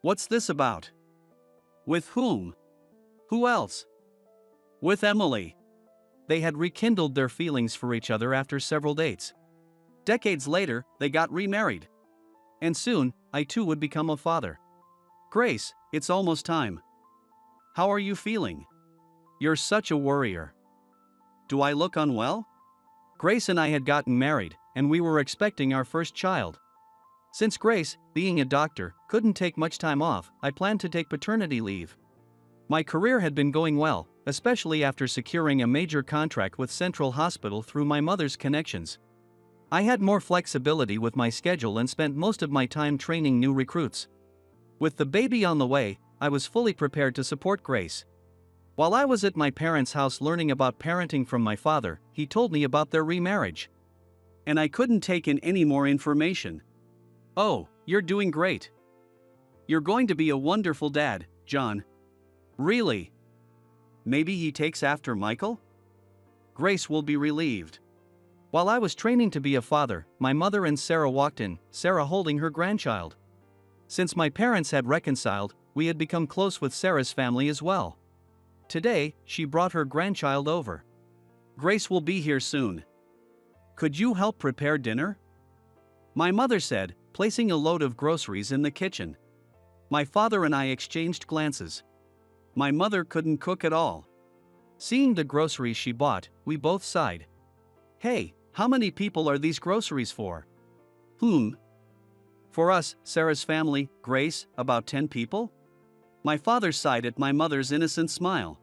What's this about? With whom? Who else? With Emily. They had rekindled their feelings for each other after several dates. Decades later, they got remarried. And soon, I too would become a father. Grace, it's almost time. How are you feeling? You're such a worrier. Do I look unwell? Grace and I had gotten married, and we were expecting our first child. Since Grace, being a doctor, couldn't take much time off, I planned to take paternity leave. My career had been going well, especially after securing a major contract with Central Hospital through my mother's connections. I had more flexibility with my schedule and spent most of my time training new recruits. With the baby on the way, I was fully prepared to support Grace. While I was at my parents' house learning about parenting from my father, he told me about their remarriage. And I couldn't take in any more information. Oh, you're doing great. You're going to be a wonderful dad, John. Really? Maybe he takes after Michael? Grace will be relieved. While I was training to be a father, my mother and Sarah walked in, Sarah holding her grandchild. Since my parents had reconciled, we had become close with Sarah's family as well. Today, she brought her grandchild over. Grace will be here soon. Could you help prepare dinner? My mother said, placing a load of groceries in the kitchen. My father and I exchanged glances. My mother couldn't cook at all. Seeing the groceries she bought, we both sighed. Hey, how many people are these groceries for? For us, Sarah's family, Grace, about 10 people? My father sighed at my mother's innocent smile.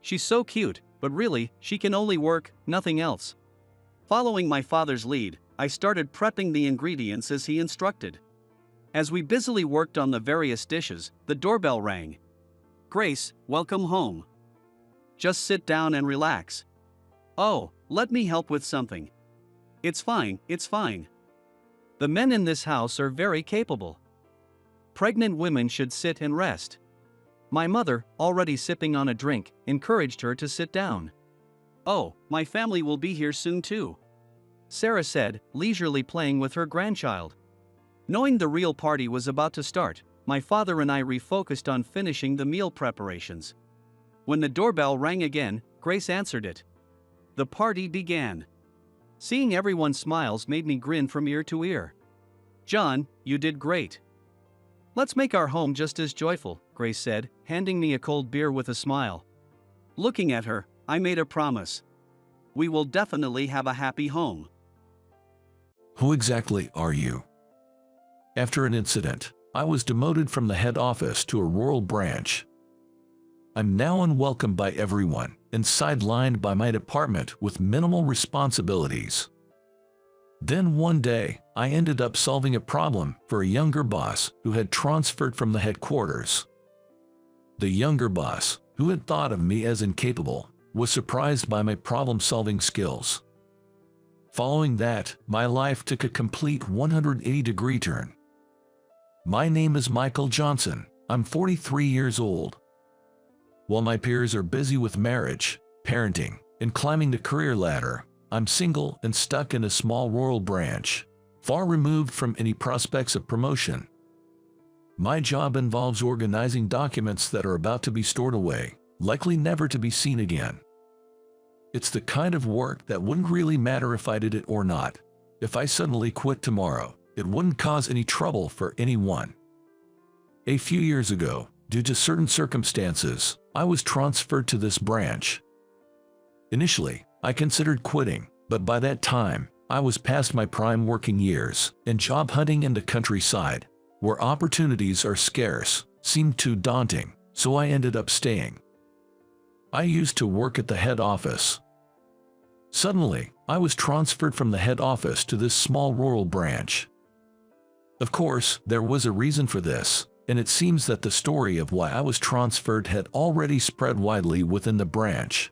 She's so cute, but really, she can only work, nothing else. Following my father's lead, I started prepping the ingredients as he instructed. As we busily worked on the various dishes, the doorbell rang. Grace, welcome home. Just sit down and relax. Oh, let me help with something. It's fine, it's fine. The men in this house are very capable. Pregnant women should sit and rest. My mother, already sipping on a drink, encouraged her to sit down. "Oh, my family will be here soon too," Sarah said, leisurely playing with her grandchild. Knowing the real party was about to start, my father and I refocused on finishing the meal preparations. When the doorbell rang again, Grace answered it. The party began. Seeing everyone's smiles made me grin from ear to ear. "John, you did great. Let's make our home just as joyful," Grace said, handing me a cold beer with a smile. Looking at her, I made a promise. "We will definitely have a happy home." Who exactly are you? After an incident, I was demoted from the head office to a rural branch. I'm now unwelcomed by everyone and sidelined by my department with minimal responsibilities. Then one day, I ended up solving a problem for a younger boss who had transferred from the headquarters. The younger boss, who had thought of me as incapable, was surprised by my problem-solving skills. Following that, my life took a complete 180-degree turn. My name is Michael Johnson. I'm 43 years old. While my peers are busy with marriage, parenting, and climbing the career ladder, I'm single and stuck in a small rural branch, far removed from any prospects of promotion. My job involves organizing documents that are about to be stored away, likely never to be seen again. It's the kind of work that wouldn't really matter if I did it or not. If I suddenly quit tomorrow, it wouldn't cause any trouble for anyone. A few years ago, due to certain circumstances, I was transferred to this branch. Initially, I considered quitting, but by that time, I was past my prime working years, and job hunting in the countryside, where opportunities are scarce, seemed too daunting, so I ended up staying. I used to work at the head office. Suddenly, I was transferred from the head office to this small rural branch. Of course, there was a reason for this, and it seems that the story of why I was transferred had already spread widely within the branch.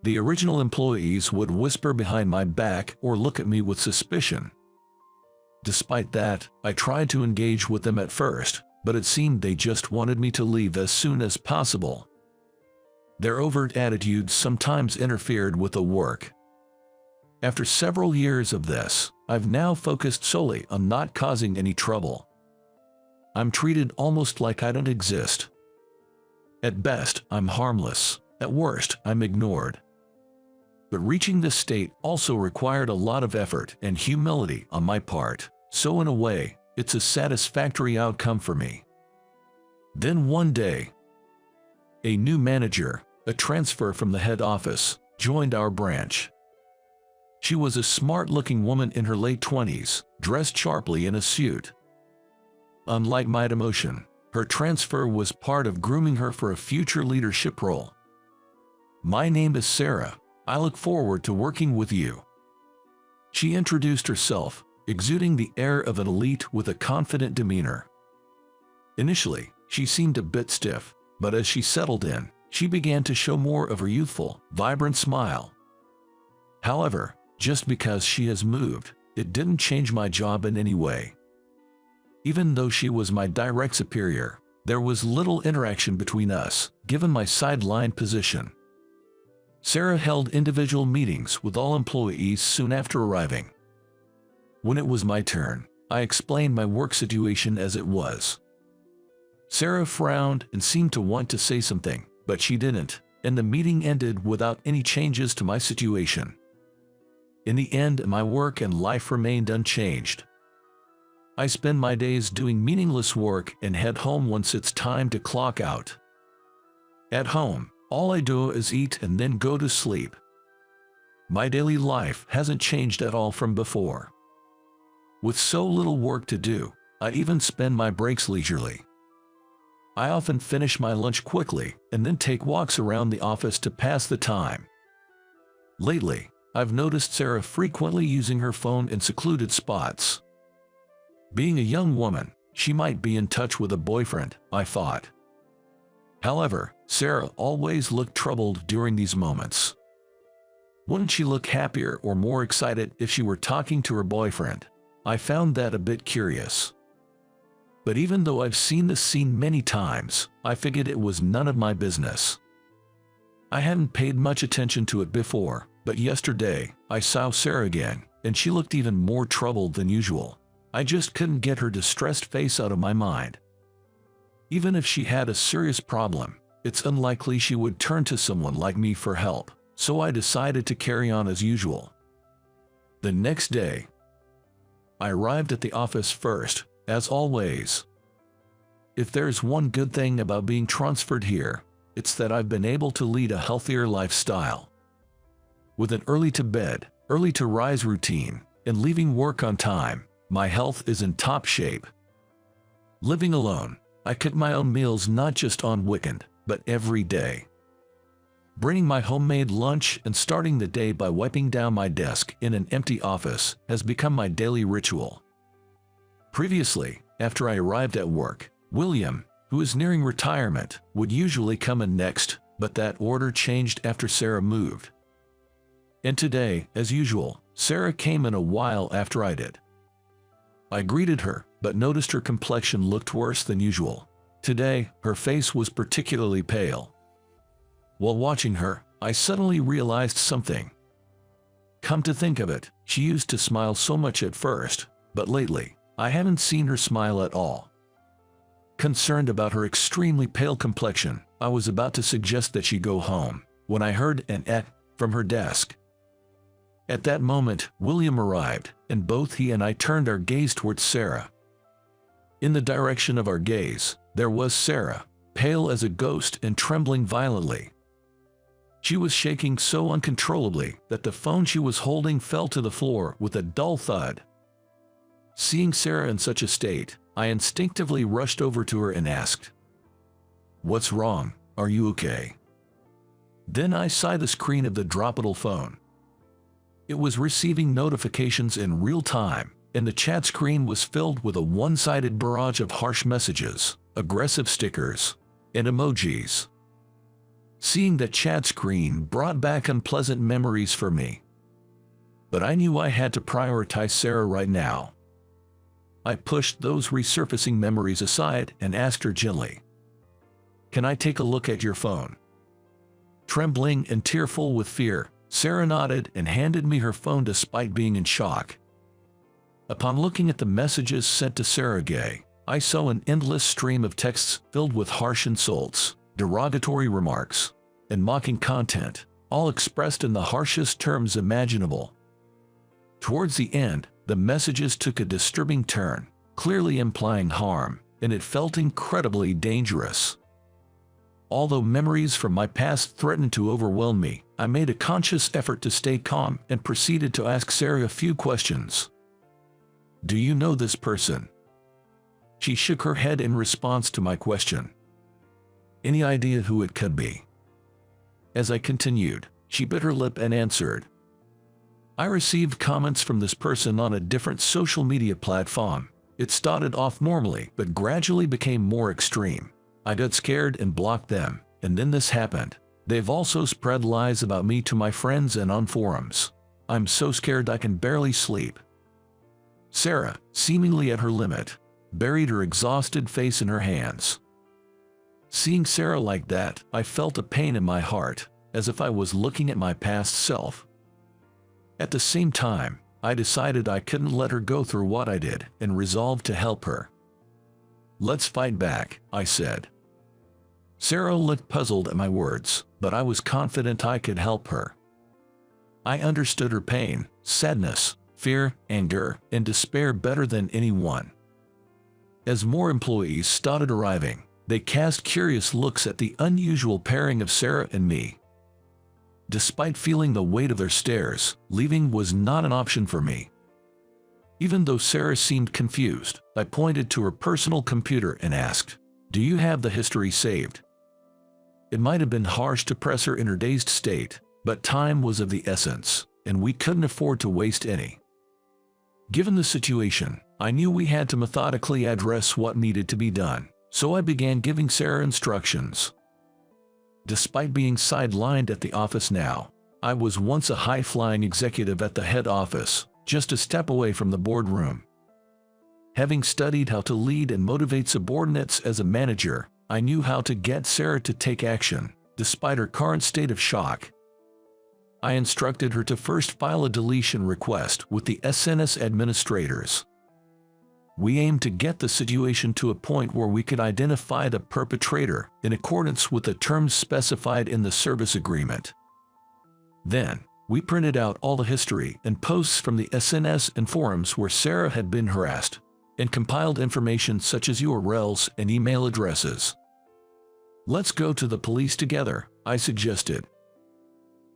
The original employees would whisper behind my back or look at me with suspicion. Despite that, I tried to engage with them at first, but it seemed they just wanted me to leave as soon as possible. Their overt attitudes sometimes interfered with the work. After several years of this, I've now focused solely on not causing any trouble. I'm treated almost like I don't exist. At best, I'm harmless. At worst, I'm ignored. But reaching this state also required a lot of effort and humility on my part, so in a way, it's a satisfactory outcome for me. Then one day, a new manager, a transfer from the head office, joined our branch. She was a smart-looking woman in her late 20s, dressed sharply in a suit. Unlike my demotion, her transfer was part of grooming her for a future leadership role. "My name is Sarah. I look forward to working with you." She introduced herself, exuding the air of an elite with a confident demeanor. Initially, she seemed a bit stiff, but as she settled in, she began to show more of her youthful, vibrant smile. However, just because she has moved, it didn't change my job in any way. Even though she was my direct superior, there was little interaction between us, given my sidelined position. Sarah held individual meetings with all employees soon after arriving. When it was my turn, I explained my work situation as it was. Sarah frowned and seemed to want to say something, but she didn't, and the meeting ended without any changes to my situation. In the end, my work and life remained unchanged. I spend my days doing meaningless work and head home once it's time to clock out. At home, all I do is eat and then go to sleep. My daily life hasn't changed at all from before. With so little work to do, I even spend my breaks leisurely. I often finish my lunch quickly and then take walks around the office to pass the time. Lately, I've noticed Sarah frequently using her phone in secluded spots. Being a young woman, she might be in touch with a boyfriend, I thought. However, Sarah always looked troubled during these moments. Wouldn't she look happier or more excited if she were talking to her boyfriend? I found that a bit curious. But even though I've seen this scene many times, I figured it was none of my business. I hadn't paid much attention to it before, but yesterday, I saw Sarah again, and she looked even more troubled than usual. I just couldn't get her distressed face out of my mind. Even if she had a serious problem, it's unlikely she would turn to someone like me for help, so I decided to carry on as usual. The next day, I arrived at the office first, as always. If there's one good thing about being transferred here, it's that I've been able to lead a healthier lifestyle. With an early-to-bed, early-to-rise routine, and leaving work on time, my health is in top shape. Living alone, I cook my own meals not just on weekend, but every day. Bringing my homemade lunch and starting the day by wiping down my desk in an empty office has become my daily ritual. Previously, after I arrived at work, William, who is nearing retirement, would usually come in next, but that order changed after Sarah moved. And today, as usual, Sarah came in a while after I did. I greeted her, but noticed her complexion looked worse than usual. Today, her face was particularly pale. While watching her, I suddenly realized something. Come to think of it, she used to smile so much at first, but lately, I haven't seen her smile at all. Concerned about her extremely pale complexion, I was about to suggest that she go home, when I heard an "eh" from her desk. At that moment, William arrived, and both he and I turned our gaze towards Sarah. In the direction of our gaze, there was Sarah, pale as a ghost and trembling violently. She was shaking so uncontrollably that the phone she was holding fell to the floor with a dull thud. Seeing Sarah in such a state, I instinctively rushed over to her and asked, "What's wrong? Are you okay?" Then I saw the screen of the droppable phone. It was receiving notifications in real time, and the chat screen was filled with a one-sided barrage of harsh messages, aggressive stickers, and emojis. Seeing that chat screen brought back unpleasant memories for me. But I knew I had to prioritize Sarah right now. I pushed those resurfacing memories aside and asked her gently, "Can I take a look at your phone?" Trembling and tearful with fear, Sarah nodded and handed me her phone despite being in shock. Upon looking at the messages sent to Sarah Gay, I saw an endless stream of texts filled with harsh insults, derogatory remarks, and mocking content, all expressed in the harshest terms imaginable. Towards the end, the messages took a disturbing turn, clearly implying harm, and it felt incredibly dangerous. Although memories from my past threatened to overwhelm me, I made a conscious effort to stay calm and proceeded to ask Sarah a few questions. "Do you know this person?" She shook her head in response to my question. "Any idea who it could be?" As I continued, she bit her lip and answered, "I received comments from this person on a different social media platform. It started off normally, but gradually became more extreme. I got scared and blocked them, and then this happened. They've also spread lies about me to my friends and on forums. I'm so scared I can barely sleep." Sarah, seemingly at her limit, buried her exhausted face in her hands. Seeing Sarah like that, I felt a pain in my heart, as if I was looking at my past self. At the same time, I decided I couldn't let her go through what I did and resolved to help her. "Let's fight back," I said. Sarah looked puzzled at my words, but I was confident I could help her. I understood her pain, sadness, fear, anger, and despair better than anyone. As more employees started arriving, they cast curious looks at the unusual pairing of Sarah and me. Despite feeling the weight of their stares, leaving was not an option for me. Even though Sarah seemed confused, I pointed to her personal computer and asked, "Do you have the history saved?" It might have been harsh to press her in her dazed state, but time was of the essence, and we couldn't afford to waste any. Given the situation, I knew we had to methodically address what needed to be done, so I began giving Sarah instructions. Despite being sidelined at the office now, I was once a high-flying executive at the head office, just a step away from the boardroom. Having studied how to lead and motivate subordinates as a manager, I knew how to get Sarah to take action, despite her current state of shock. I instructed her to first file a deletion request with the SNS administrators. We aimed to get the situation to a point where we could identify the perpetrator in accordance with the terms specified in the service agreement. Then, we printed out all the history and posts from the SNS and forums where Sarah had been harassed, and compiled information such as URLs and email addresses. "Let's go to the police together," I suggested.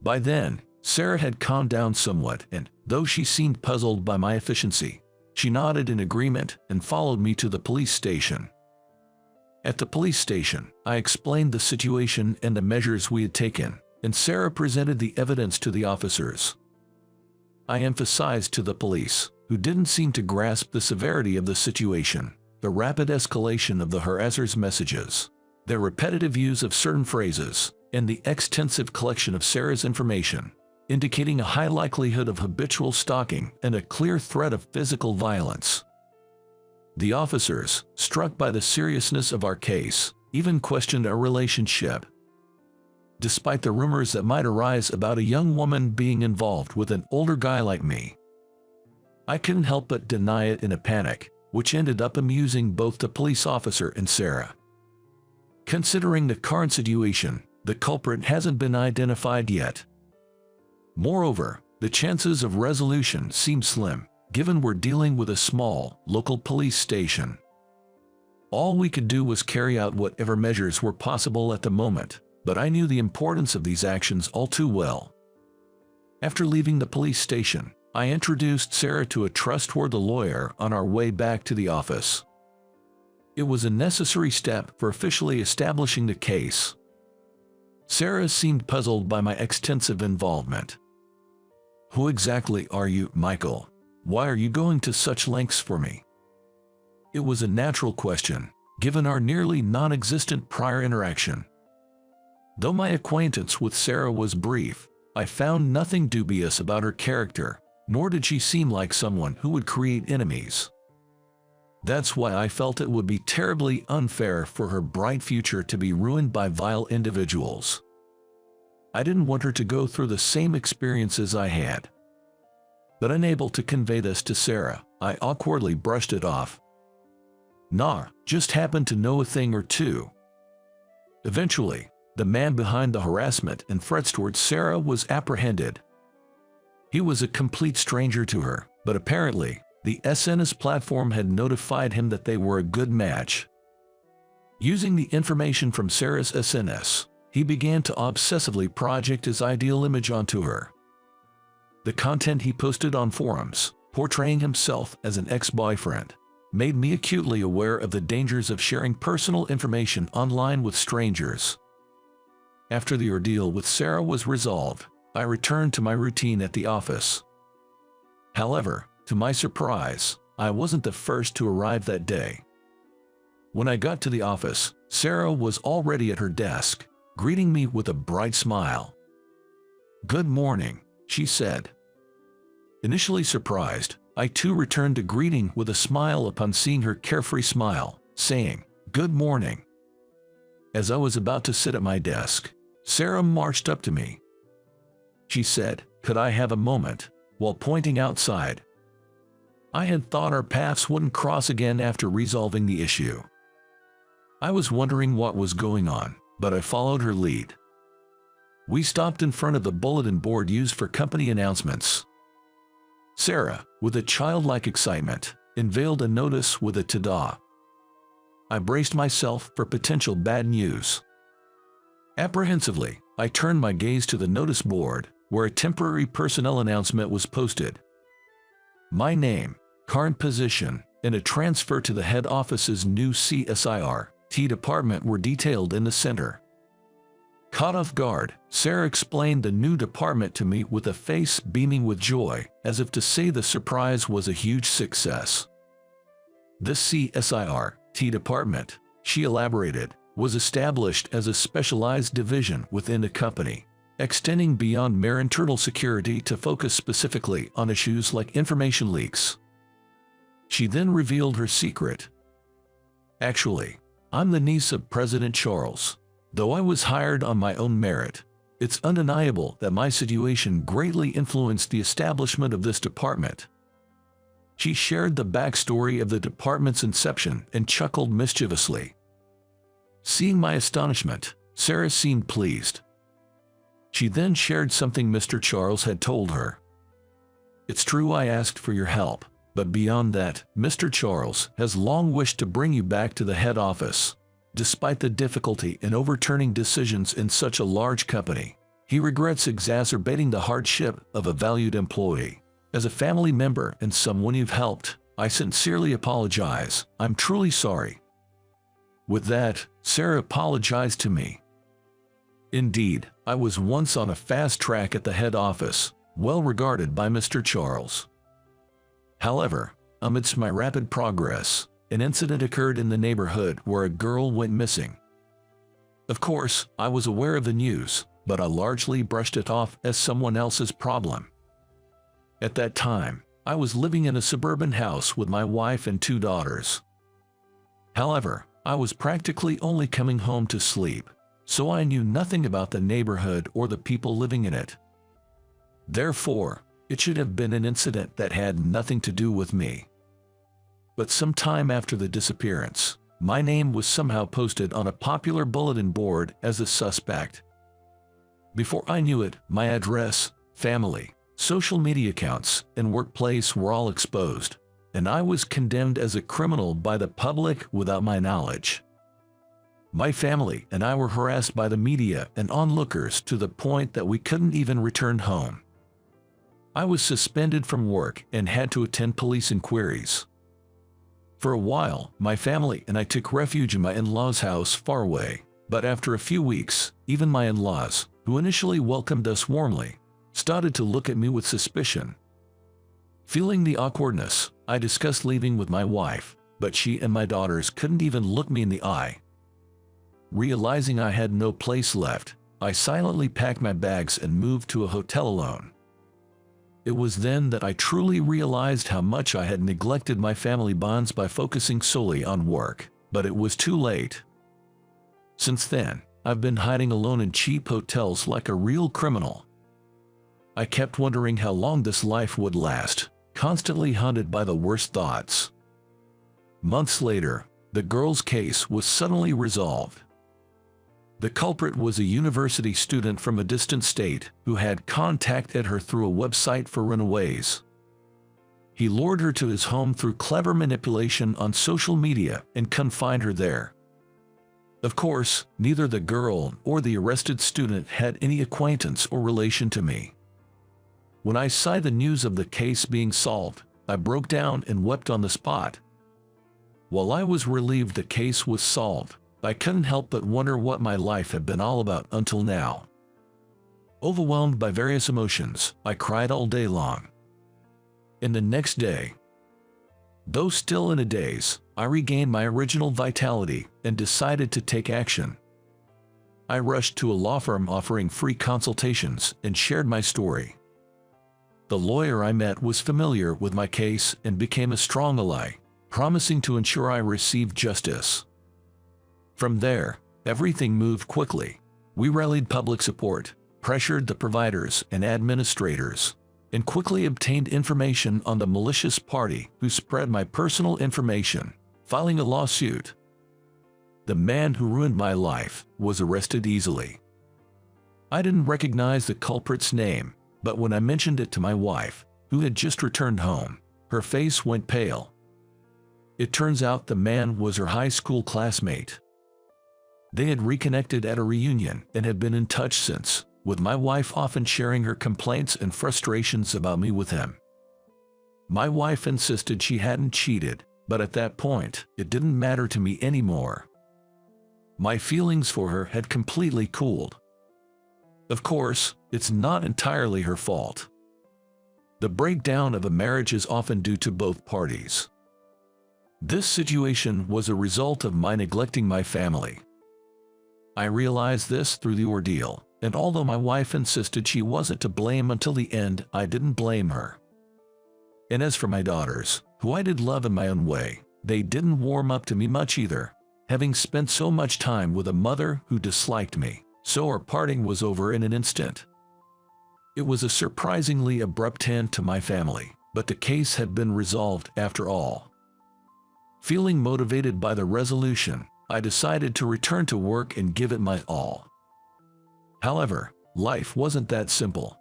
By then, Sarah had calmed down somewhat, and, though she seemed puzzled by my efficiency, she nodded in agreement and followed me to the police station. At the police station, I explained the situation and the measures we had taken, and Sarah presented the evidence to the officers. I emphasized to the police, who didn't seem to grasp the severity of the situation, the rapid escalation of the harasser's messages, their repetitive use of certain phrases, and the extensive collection of Sarah's information, indicating a high likelihood of habitual stalking and a clear threat of physical violence. The officers, struck by the seriousness of our case, even questioned our relationship. Despite the rumors that might arise about a young woman being involved with an older guy like me, I couldn't help but deny it in a panic, which ended up amusing both the police officer and Sarah. Considering the current situation, the culprit hasn't been identified yet. Moreover, the chances of resolution seem slim, given we're dealing with a small, local police station. All we could do was carry out whatever measures were possible at the moment, but I knew the importance of these actions all too well. After leaving the police station, I introduced Sarah to a trustworthy lawyer on our way back to the office. It was a necessary step for officially establishing the case. Sarah seemed puzzled by my extensive involvement. "Who exactly are you, Michael? Why are you going to such lengths for me?" It was a natural question, given our nearly non-existent prior interaction. Though my acquaintance with Sarah was brief, I found nothing dubious about her character, nor did she seem like someone who would create enemies. That's why I felt it would be terribly unfair for her bright future to be ruined by vile individuals. I didn't want her to go through the same experiences I had. But unable to convey this to Sarah, I awkwardly brushed it off. "Nah, just happened to know a thing or two." Eventually, the man behind the harassment and threats towards Sarah was apprehended. He was a complete stranger to her, but apparently, the SNS platform had notified him that they were a good match. Using the information from Sarah's SNS, he began to obsessively project his ideal image onto her. The content he posted on forums, portraying himself as an ex-boyfriend, made me acutely aware of the dangers of sharing personal information online with strangers. After the ordeal with Sarah was resolved, I returned to my routine at the office. However, to my surprise, I wasn't the first to arrive that day. When I got to the office, Sarah was already at her desk, greeting me with a bright smile. "Good morning," she said. Initially surprised, I too returned the greeting with a smile upon seeing her carefree smile, saying, "Good morning." As I was about to sit at my desk, Sarah marched up to me. She said, "Could I have a moment?" while pointing outside. I had thought our paths wouldn't cross again after resolving the issue. I was wondering what was going on, but I followed her lead. We stopped in front of the bulletin board used for company announcements. Sarah, with a childlike excitement, unveiled a notice with a "ta-da." I braced myself for potential bad news. Apprehensively, I turned my gaze to the notice board, where a temporary personnel announcement was posted. My name, current position, and a transfer to the head office's new CSIRT department were detailed in the center. Caught off guard, Sarah explained the new department to me with a face beaming with joy, as if to say the surprise was a huge success. The CSIRT department, she elaborated, was established as a specialized division within the company, extending beyond mere internal security to focus specifically on issues like information leaks. She then revealed her secret. Actually, I'm the niece of President Charles. Though I was hired on my own merit, it's undeniable that my situation greatly influenced the establishment of this department. She shared the backstory of the department's inception and chuckled mischievously. Seeing my astonishment, Sarah seemed pleased. She then shared something Mr. Charles had told her. It's true I asked for your help, but beyond that, Mr. Charles has long wished to bring you back to the head office. Despite the difficulty in overturning decisions in such a large company, he regrets exacerbating the hardship of a valued employee. As a family member and someone you've helped, I sincerely apologize. I'm truly sorry. With that, Sarah apologized to me. Indeed, I was once on a fast track at the head office, well regarded by Mr. Charles. However, amidst my rapid progress, an incident occurred in the neighborhood where a girl went missing. Of course, I was aware of the news, but I largely brushed it off as someone else's problem. At that time, I was living in a suburban house with my wife and 2 daughters. However, I was practically only coming home to sleep, so I knew nothing about the neighborhood or the people living in it. Therefore, it should have been an incident that had nothing to do with me. But some time after the disappearance, my name was somehow posted on a popular bulletin board as a suspect. Before I knew it, my address, family, social media accounts, and workplace were all exposed, and I was condemned as a criminal by the public without my knowledge. My family and I were harassed by the media and onlookers to the point that we couldn't even return home. I was suspended from work and had to attend police inquiries. For a while, my family and I took refuge in my in-laws' house far away, but after a few weeks, even my in-laws, who initially welcomed us warmly, started to look at me with suspicion. Feeling the awkwardness, I discussed leaving with my wife, but she and my daughters couldn't even look me in the eye. Realizing I had no place left, I silently packed my bags and moved to a hotel alone. It was then that I truly realized how much I had neglected my family bonds by focusing solely on work, but it was too late. Since then, I've been hiding alone in cheap hotels like a real criminal. I kept wondering how long this life would last, constantly haunted by the worst thoughts. Months later, the girl's case was suddenly resolved. The culprit was a university student from a distant state who had contacted her through a website for runaways. He lured her to his home through clever manipulation on social media and confined her there. Of course, neither the girl or the arrested student had any acquaintance or relation to me. When I saw the news of the case being solved, I broke down and wept on the spot. While I was relieved the case was solved, I couldn't help but wonder what my life had been all about until now. Overwhelmed by various emotions, I cried all day long. And the next day, though still in a daze, I regained my original vitality and decided to take action. I rushed to a law firm offering free consultations and shared my story. The lawyer I met was familiar with my case and became a strong ally, promising to ensure I received justice. From there, everything moved quickly. We rallied public support, pressured the providers and administrators, and quickly obtained information on the malicious party who spread my personal information, filing a lawsuit. The man who ruined my life was arrested easily. I didn't recognize the culprit's name, but when I mentioned it to my wife, who had just returned home, her face went pale. It turns out the man was her high school classmate. They had reconnected at a reunion and had been in touch since, with my wife often sharing her complaints and frustrations about me with him. My wife insisted she hadn't cheated, but at that point, it didn't matter to me anymore. My feelings for her had completely cooled. Of course, it's not entirely her fault. The breakdown of a marriage is often due to both parties. This situation was a result of my neglecting my family. I realized this through the ordeal, and although my wife insisted she wasn't to blame until the end, I didn't blame her. And as for my daughters, who I did love in my own way. They didn't warm up to me much either, having spent so much time with a mother who disliked me, so our parting was over in an instant. It was a surprisingly abrupt end to my family, but the case had been resolved after all. Feeling motivated by the resolution, I decided to return to work and give it my all. However, life wasn't that simple.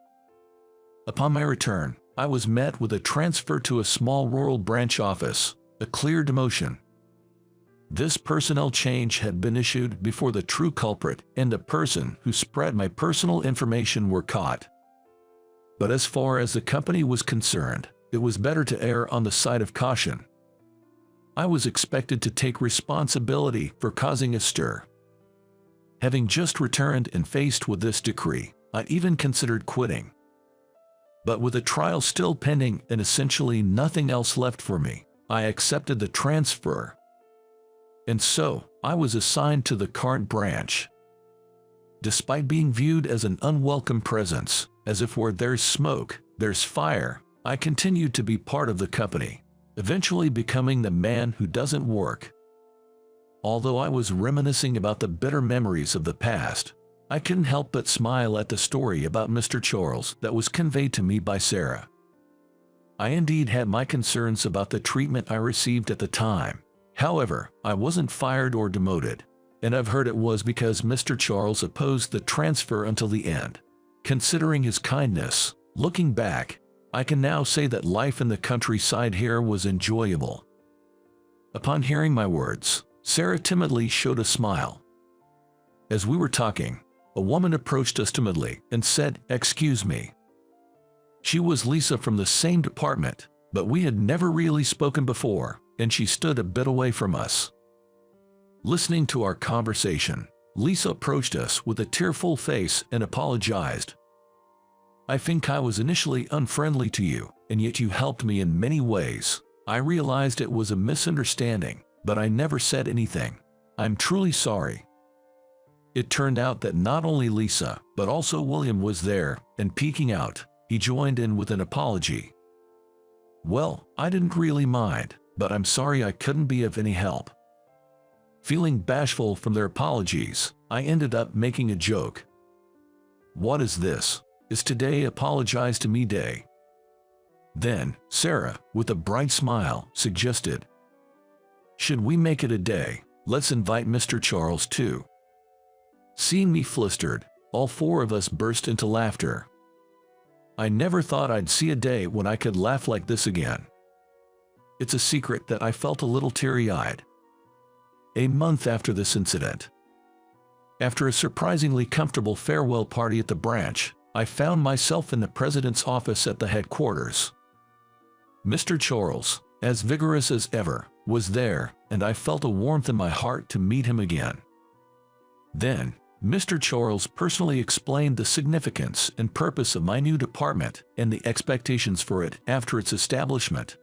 Upon my return, I was met with a transfer to a small rural branch office, a clear demotion. This personnel change had been issued before the true culprit and the person who spread my personal information were caught. But as far as the company was concerned, it was better to err on the side of caution. I was expected to take responsibility for causing a stir. Having just returned and faced with this decree, I even considered quitting. But with a trial still pending and essentially nothing else left for me, I accepted the transfer. And so, I was assigned to the current branch. Despite being viewed as an unwelcome presence, as if where there's smoke, there's fire, I continued to be part of the company, eventually becoming the man who doesn't work. Although I was reminiscing about the bitter memories of the past, I couldn't help but smile at the story about Mr. Charles that was conveyed to me by Sarah. I indeed had my concerns about the treatment I received at the time. However, I wasn't fired or demoted, and I've heard it was because Mr. Charles opposed the transfer until the end. Considering his kindness, looking back, I can now say that life in the countryside here was enjoyable. Upon hearing my words, Sarah timidly showed a smile. As we were talking, a woman approached us timidly and said, "Excuse me." She was Lisa from the same department, but we had never really spoken before, and she stood a bit away from us. Listening to our conversation, Lisa approached us with a tearful face and apologized. "I think I was initially unfriendly to you, and yet you helped me in many ways. I realized it was a misunderstanding, but I never said anything. I'm truly sorry." It turned out that not only Lisa, but also William was there, and peeking out, he joined in with an apology. "Well, I didn't really mind, but I'm sorry I couldn't be of any help." Feeling bashful from their apologies, I ended up making a joke. "What is this? Is today apologize to me day?" Then, Sarah, with a bright smile, suggested, "Should we make it a day? Let's invite Mr. Charles too." Seeing me flustered, all four of us burst into laughter. I never thought I'd see a day when I could laugh like this again. It's a secret that I felt a little teary-eyed. A month after this incident, after a surprisingly comfortable farewell party at the branch, I found myself in the president's office at the headquarters. Mr. Charles, as vigorous as ever, was there, and I felt a warmth in my heart to meet him again. Then, Mr. Charles personally explained the significance and purpose of my new department and the expectations for it after its establishment.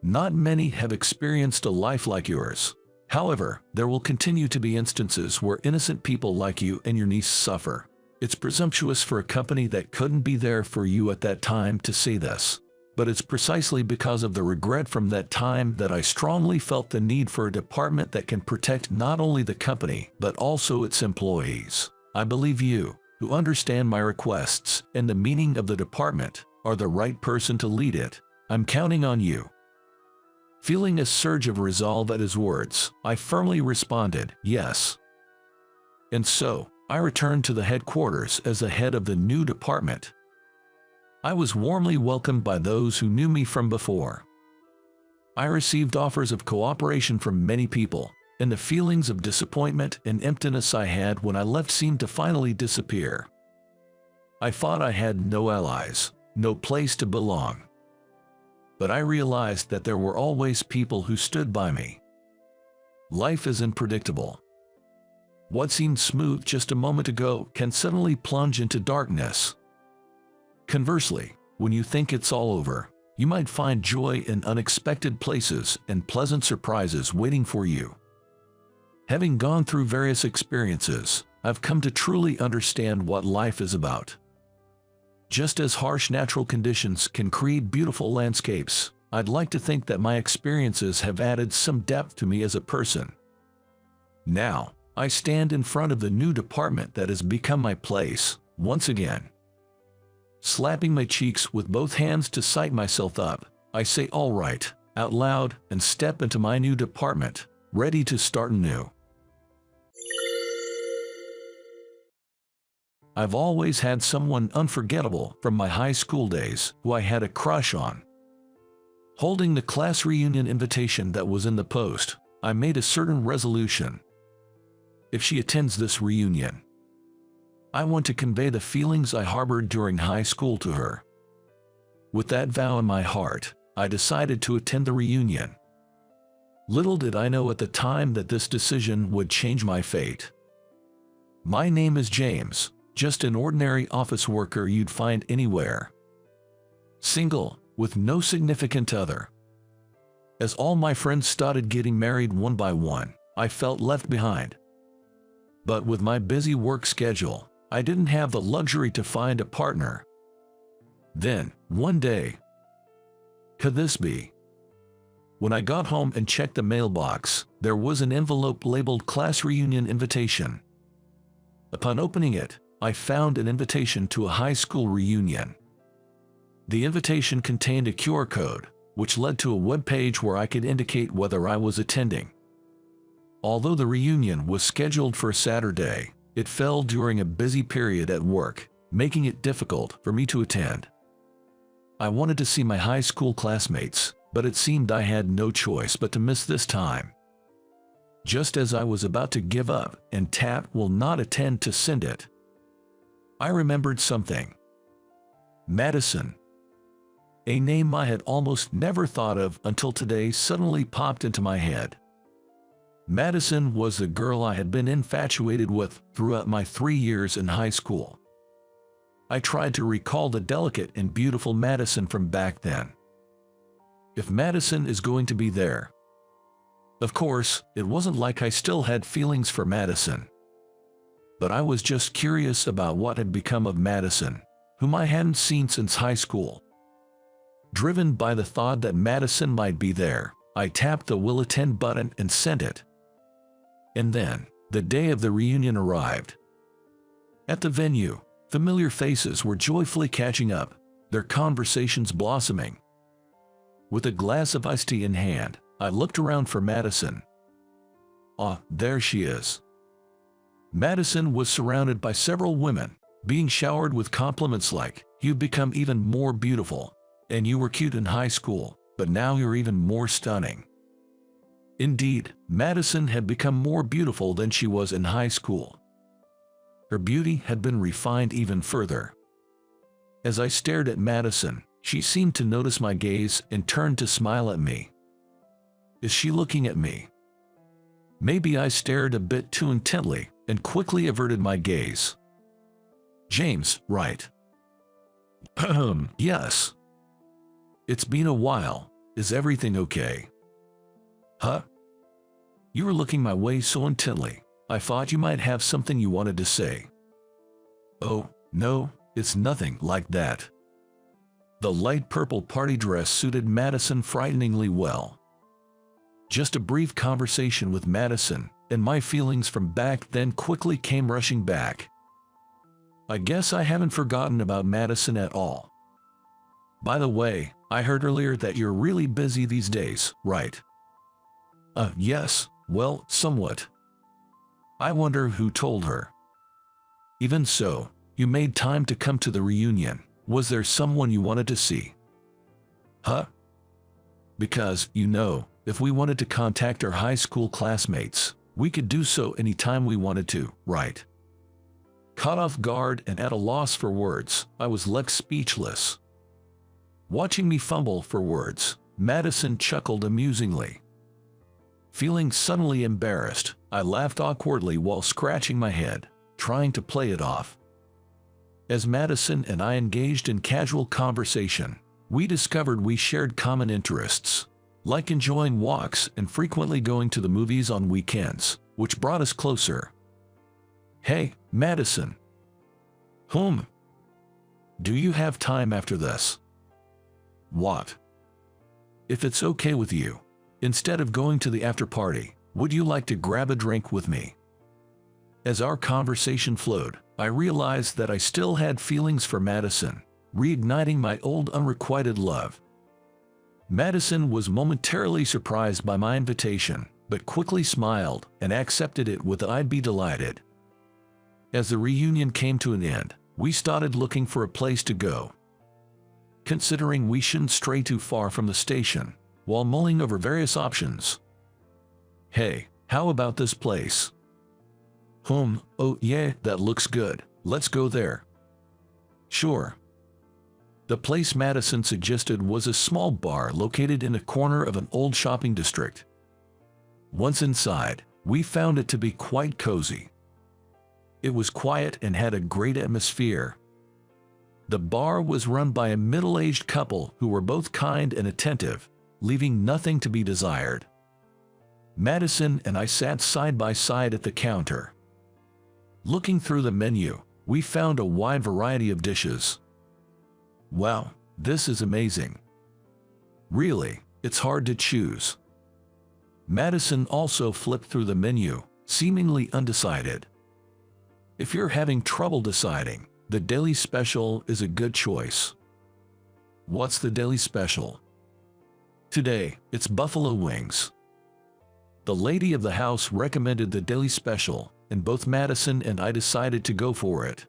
"Not many have experienced a life like yours. However, there will continue to be instances where innocent people like you and your niece suffer. It's presumptuous for a company that couldn't be there for you at that time to say this, but it's precisely because of the regret from that time that I strongly felt the need for a department that can protect not only the company, but also its employees. I believe you, who understand my requests and the meaning of the department, are the right person to lead it. I'm counting on you." Feeling a surge of resolve at his words, I firmly responded, "Yes." And so, I returned to the headquarters as the head of the new department. I was warmly welcomed by those who knew me from before. I received offers of cooperation from many people, and the feelings of disappointment and emptiness I had when I left seemed to finally disappear. I thought I had no allies, no place to belong. But I realized that there were always people who stood by me. Life is unpredictable. What seemed smooth just a moment ago can suddenly plunge into darkness. Conversely, when you think it's all over, you might find joy in unexpected places and pleasant surprises waiting for you. Having gone through various experiences, I've come to truly understand what life is about. Just as harsh natural conditions can create beautiful landscapes, I'd like to think that my experiences have added some depth to me as a person. Now, I stand in front of the new department that has become my place, once again. Slapping my cheeks with both hands to psych myself up, I say all right, out loud, and step into my new department, ready to start anew. I've always had someone unforgettable from my high school days who I had a crush on. Holding the class reunion invitation that was in the post, I made a certain resolution. If she attends this reunion, I want to convey the feelings I harbored during high school to her. With that vow in my heart, I decided to attend the reunion. Little did I know at the time that this decision would change my fate. My name is James, just an ordinary office worker you'd find anywhere. Single, with no significant other. As all my friends started getting married one by one, I felt left behind. But with my busy work schedule, I didn't have the luxury to find a partner. Then, one day, could this be? When I got home and checked the mailbox, there was an envelope labeled Class Reunion Invitation. Upon opening it, I found an invitation to a high school reunion. The invitation contained a QR code, which led to a web page where I could indicate whether I was attending. Although the reunion was scheduled for Saturday, it fell during a busy period at work, making it difficult for me to attend. I wanted to see my high school classmates, but it seemed I had no choice but to miss this time. Just as I was about to give up and tap will not attend to send it, I remembered something. Madison. A name I had almost never thought of until today suddenly popped into my head. Madison was the girl I had been infatuated with throughout my 3 years in high school. I tried to recall the delicate and beautiful Madison from back then. If Madison is going to be there. Of course, it wasn't like I still had feelings for Madison. But I was just curious about what had become of Madison, whom I hadn't seen since high school. Driven by the thought that Madison might be there, I tapped the "Will Attend" button and sent it. And then, the day of the reunion arrived. At the venue, familiar faces were joyfully catching up, their conversations blossoming. With a glass of iced tea in hand, I looked around for Madison. Ah, there she is. Madison was surrounded by several women, being showered with compliments like, "You've become even more beautiful, and you were cute in high school, but now you're even more stunning." Indeed, Madison had become more beautiful than she was in high school. Her beauty had been refined even further. As I stared at Madison, she seemed to notice my gaze and turned to smile at me. Is she looking at me? Maybe I stared a bit too intently and quickly averted my gaze. James, right? Yes. It's been a while. Is everything okay? Huh? You were looking my way so intently. I thought you might have something you wanted to say. Oh, no, it's nothing like that. The light purple party dress suited Madison frighteningly well. Just a brief conversation with Madison, and my feelings from back then quickly came rushing back. I guess I haven't forgotten about Madison at all. By the way, I heard earlier that you're really busy these days, right? Yes, well, somewhat. I wonder who told her. Even so, you made time to come to the reunion. Was there someone you wanted to see? Huh? Because, you know, if we wanted to contact our high school classmates, we could do so anytime we wanted to, right? Caught off guard and at a loss for words, I was left speechless. Watching me fumble for words, Madison chuckled amusingly. Feeling suddenly embarrassed, I laughed awkwardly while scratching my head, trying to play it off. As Madison and I engaged in casual conversation, we discovered we shared common interests, like enjoying walks and frequently going to the movies on weekends, which brought us closer. Hey, Madison. Do you have time after this? What? If it's okay with you, instead of going to the after party, would you like to grab a drink with me? As our conversation flowed, I realized that I still had feelings for Madison, reigniting my old unrequited love. Madison was momentarily surprised by my invitation, but quickly smiled and accepted it with "I'd be delighted." As the reunion came to an end, we started looking for a place to go. Considering we shouldn't stray too far from the station, while mulling over various options. "Hey, how about this place?" "Oh yeah, that looks good. Let's go there." "Sure." The place Madison suggested was a small bar located in a corner of an old shopping district. Once inside, we found it to be quite cozy. It was quiet and had a great atmosphere. The bar was run by a middle-aged couple who were both kind and attentive, leaving nothing to be desired. Madison and I sat side by side at the counter. Looking through the menu, we found a wide variety of dishes. "Wow, this is amazing. Really, it's hard to choose." Madison also flipped through the menu, seemingly undecided. If you're having trouble deciding, the daily special is a good choice. "What's the daily special?" "Today, it's buffalo wings." The lady of the house recommended the daily special, and both Madison and I decided to go for it.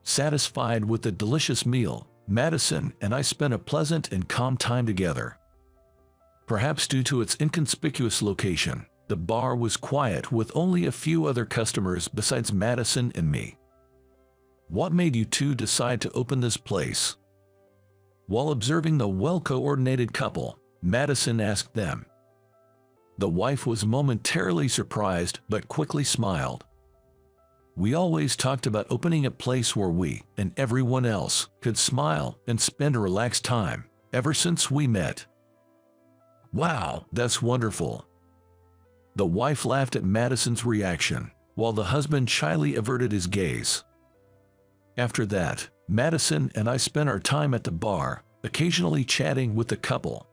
Satisfied with the delicious meal, Madison and I spent a pleasant and calm time together. Perhaps due to its inconspicuous location, the bar was quiet with only a few other customers besides Madison and me. "What made you two decide to open this place?" While observing the well-coordinated couple, Madison asked them. The wife was momentarily surprised but quickly smiled. "We always talked about opening a place where we and everyone else could smile and spend a relaxed time ever since we met." "Wow, that's wonderful." The wife laughed at Madison's reaction, while the husband shyly averted his gaze. After that, Madison and I spent our time at the bar, occasionally chatting with the couple.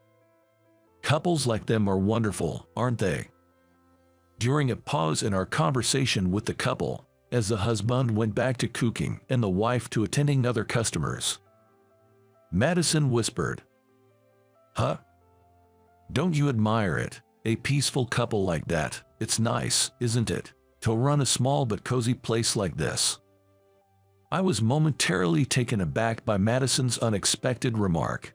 Couples like them are wonderful, aren't they? During a pause in our conversation with the couple, as the husband went back to cooking and the wife to attending other customers, Madison whispered, "Huh? Don't you admire it? A peaceful couple like that. It's nice, isn't it, to run a small but cozy place like this?" I was momentarily taken aback by Madison's unexpected remark.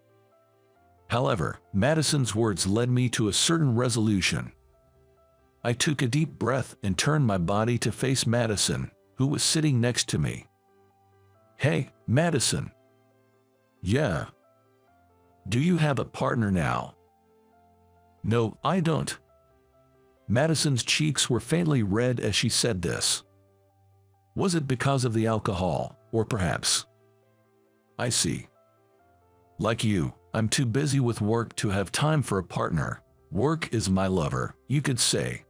However, Madison's words led me to a certain resolution. I took a deep breath and turned my body to face Madison, who was sitting next to me. "Hey, Madison." "Yeah." "Do you have a partner now?" "No, I don't." Madison's cheeks were faintly red as she said this. Was it because of the alcohol, or perhaps? "I see. Like you, I'm too busy with work to have time for a partner. Work is my lover, you could say."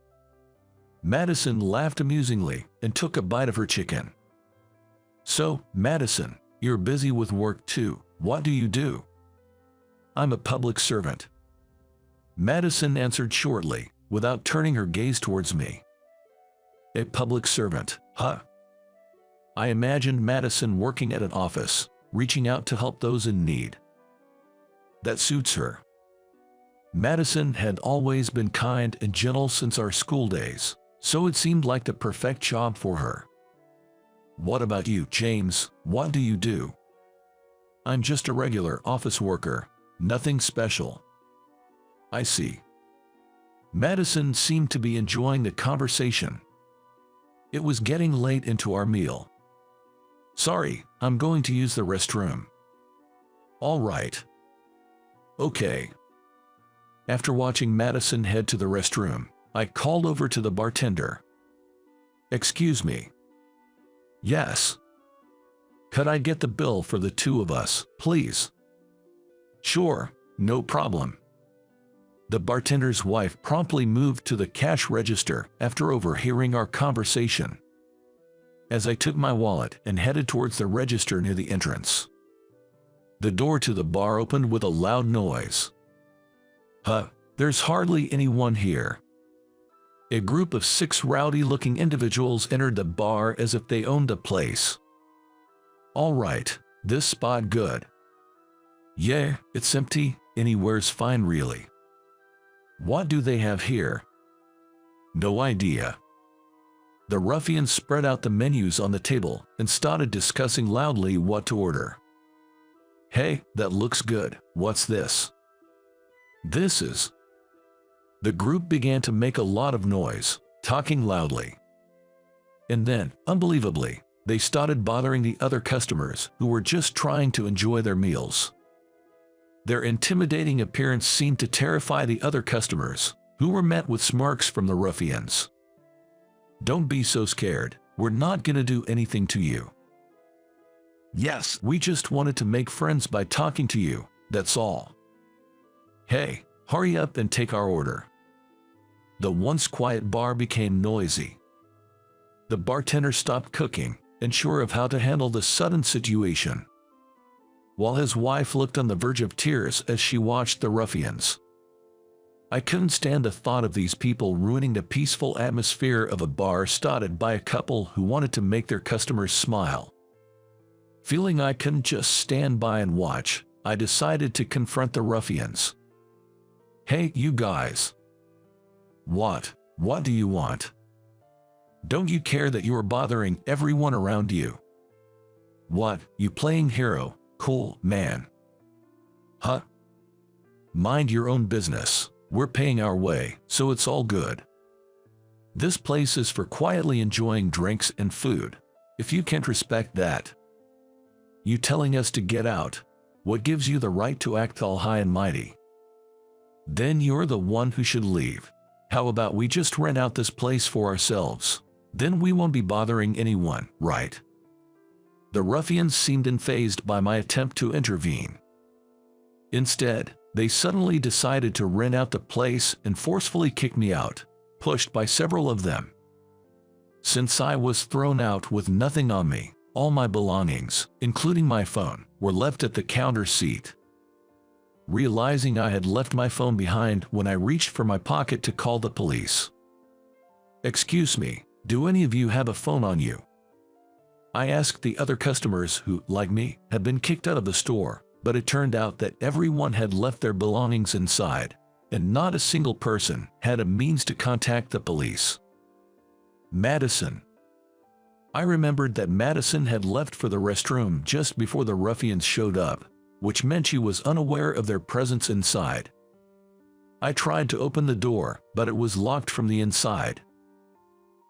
Madison laughed amusingly and took a bite of her chicken. "So, Madison, you're busy with work too. What do you do?" "I'm a public servant." Madison answered shortly, without turning her gaze towards me. "A public servant, huh?" I imagined Madison working at an office, reaching out to help those in need. That suits her. Madison had always been kind and gentle since our school days, so it seemed like the perfect job for her. "What about you, James? What do you do?" "I'm just a regular office worker, nothing special." "I see." Madison seemed to be enjoying the conversation. It was getting late into our meal. "Sorry, I'm going to use the restroom." "All right." "Okay." After watching Madison head to the restroom, I called over to the bartender. "Excuse me." "Yes." "Could I get the bill for the two of us, please?" "Sure, no problem." The bartender's wife promptly moved to the cash register after overhearing our conversation. As I took my wallet and headed towards the register near the entrance, the door to the bar opened with a loud noise. There's hardly anyone here. A group of 6 rowdy-looking individuals entered the bar as if they owned the place. All right, this spot good. Yeah, it's empty, anywhere's fine really. What do they have here? No idea. The ruffians spread out the menus on the table and started discussing loudly what to order. Hey, that looks good. What's this? This is... The group began to make a lot of noise, talking loudly. And then, unbelievably, they started bothering the other customers who were just trying to enjoy their meals. Their intimidating appearance seemed to terrify the other customers, who were met with smirks from the ruffians. Don't be so scared, we're not gonna do anything to you. Yes, we just wanted to make friends by talking to you, that's all. Hey, hurry up and take our order. The once quiet bar became noisy. The bartender stopped cooking, unsure of how to handle the sudden situation, while his wife looked on the verge of tears as she watched the ruffians. I couldn't stand the thought of these people ruining the peaceful atmosphere of a bar started by a couple who wanted to make their customers smile. Feeling I couldn't just stand by and watch, I decided to confront the ruffians. Hey, you guys. What do you want? Don't you care that you are bothering everyone around you? What, you playing hero? Cool, man. Mind your own business. We're paying our way, so it's all good. This place is for quietly enjoying drinks and food. If you can't respect that, you telling us to get out, what gives you the right to act all high and mighty? Then you're the one who should leave. How about we just rent out this place for ourselves? Then we won't be bothering anyone, right? The ruffians seemed unfazed by my attempt to intervene. Instead, they suddenly decided to rent out the place and forcefully kick me out, pushed by several of them. Since I was thrown out with nothing on me, all my belongings, including my phone, were left at the counter seat. Realizing I had left my phone behind when I reached for my pocket to call the police. Excuse me, do any of you have a phone on you? I asked the other customers who, like me, had been kicked out of the store, but it turned out that everyone had left their belongings inside, and not a single person had a means to contact the police. Madison. I remembered that Madison had left for the restroom just before the ruffians showed up, which meant she was unaware of their presence inside. I tried to open the door, but it was locked from the inside.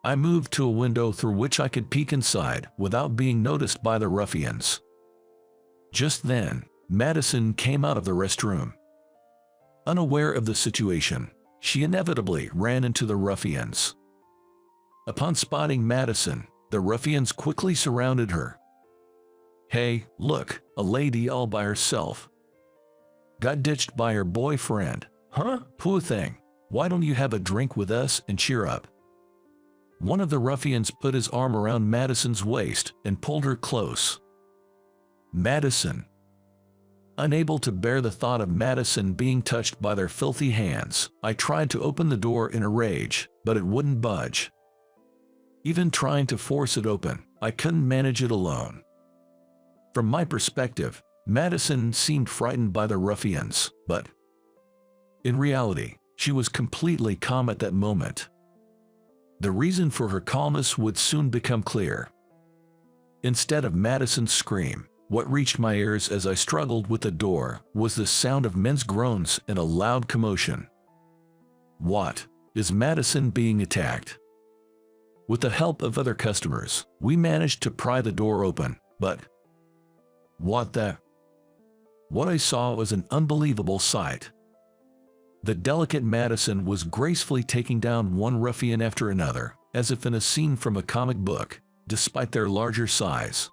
I moved to a window through which I could peek inside without being noticed by the ruffians. Just then, Madison came out of the restroom. Unaware of the situation, she inevitably ran into the ruffians. Upon spotting Madison, the ruffians quickly surrounded her. Hey, look, a lady all by herself. Got ditched by her boyfriend. Poor thing. Why don't you have a drink with us and cheer up? One of the ruffians put his arm around Madison's waist and pulled her close. Madison. Unable to bear the thought of Madison being touched by their filthy hands, I tried to open the door in a rage, but it wouldn't budge. Even trying to force it open, I couldn't manage it alone. From my perspective, Madison seemed frightened by the ruffians, but in reality, she was completely calm at that moment. The reason for her calmness would soon become clear. Instead of Madison's scream, what reached my ears as I struggled with the door was the sound of men's groans and a loud commotion. What? Is Madison being attacked? With the help of other customers, we managed to pry the door open, but what I saw was an unbelievable sight. The delicate Madison was gracefully taking down one ruffian after another, as if in a scene from a comic book, despite their larger size.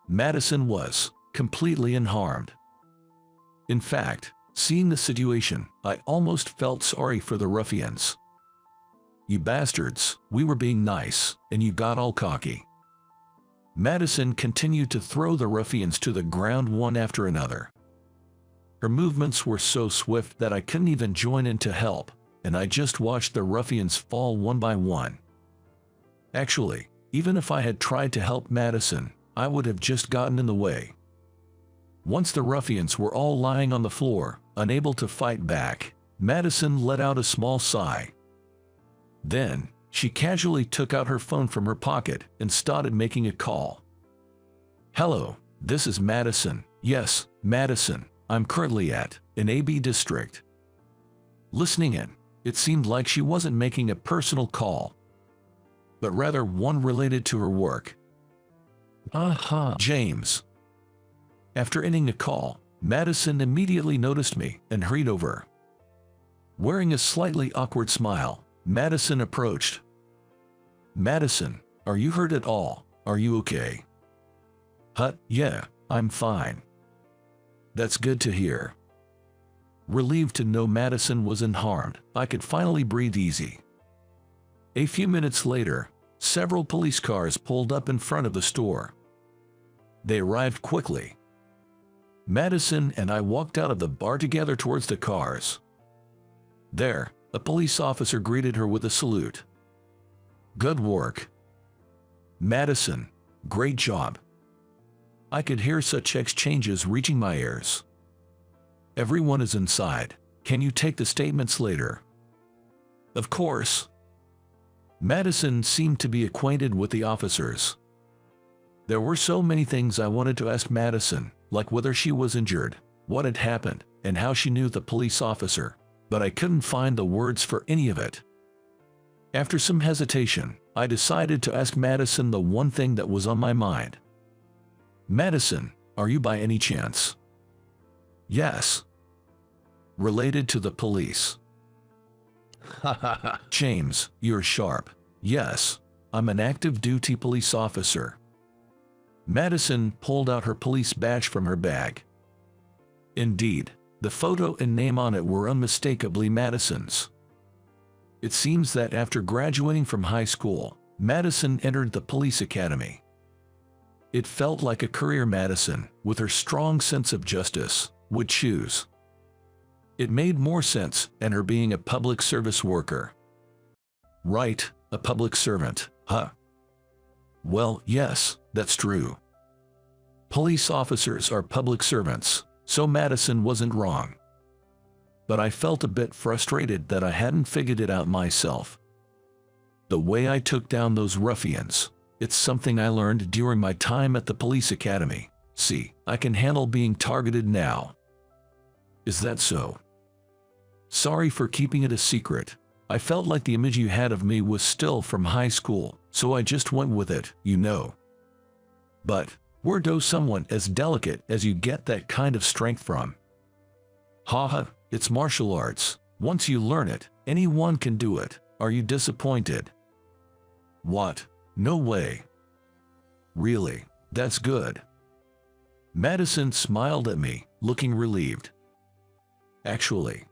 Madison was completely unharmed. In fact, seeing the situation, I almost felt sorry for the ruffians. You bastards, we were being nice, and you got all cocky. Madison continued to throw the ruffians to the ground one after another. Her movements were so swift that I couldn't even join in to help, and I just watched the ruffians fall one by one. Actually, even if I had tried to help Madison, I would have just gotten in the way. Once the ruffians were all lying on the floor, unable to fight back, Madison let out a small sigh. Then, she casually took out her phone from her pocket and started making a call. "Hello, this is Madison. Yes, Madison. I'm currently at an AB district." Listening in, it seemed like she wasn't making a personal call, but rather one related to her work. James. After ending the call, Madison immediately noticed me and hurried over. Wearing a slightly awkward smile, Madison approached. "Madison, are you hurt at all? Are you okay?" Yeah, I'm fine." "That's good to hear." Relieved to know Madison was unharmed, I could finally breathe easy. A few minutes later, several police cars pulled up in front of the store. They arrived quickly. Madison and I walked out of the bar together towards the cars. There, a police officer greeted her with a salute. "Good work, Madison. Great job." I could hear such exchanges reaching my ears. "Everyone is inside. Can you take the statements later?" "Of course." Madison seemed to be acquainted with the officers. There were so many things I wanted to ask Madison, like whether she was injured, what had happened, and how she knew the police officer, but I couldn't find the words for any of it. After some hesitation, I decided to ask Madison the one thing that was on my mind. "Madison, are you by any chance?" "Yes." "Related to the police?" "James, you're sharp." "Yes, I'm an active duty police officer." Madison pulled out her police badge from her bag. Indeed, the photo and name on it were unmistakably Madison's. It seems that after graduating from high school, Madison entered the police academy. It felt like a career Madison, with her strong sense of justice, would choose. It made more sense than her being a public service worker. Right, a public servant, huh? Well, yes, that's true. Police officers are public servants, so Madison wasn't wrong. But I felt a bit frustrated that I hadn't figured it out myself. The way I took down those ruffians, it's something I learned during my time at the police academy. See, I can handle being targeted now. Is that so? Sorry for keeping it a secret. I felt like the image you had of me was still from high school, so I just went with it, you know. But, where does someone as delicate as you get that kind of strength from? Haha, it's martial arts. Once you learn it, anyone can do it. Are you disappointed? What? No way. Really? That's good. Madison smiled at me, looking relieved. Actually.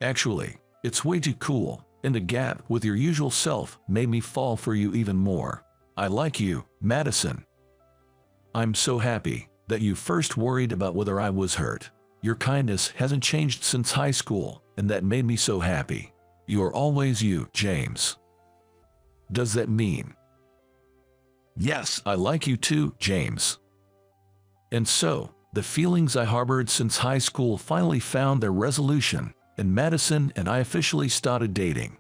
Actually, it's way too cool, and the gap with your usual self made me fall for you even more. I like you, Madison. I'm so happy that you first worried about whether I was hurt. Your kindness hasn't changed since high school, and that made me so happy. You're always you, James. Does that mean? Yes, I like you too, James. And so, the feelings I harbored since high school finally found their resolution, and Madison and I officially started dating.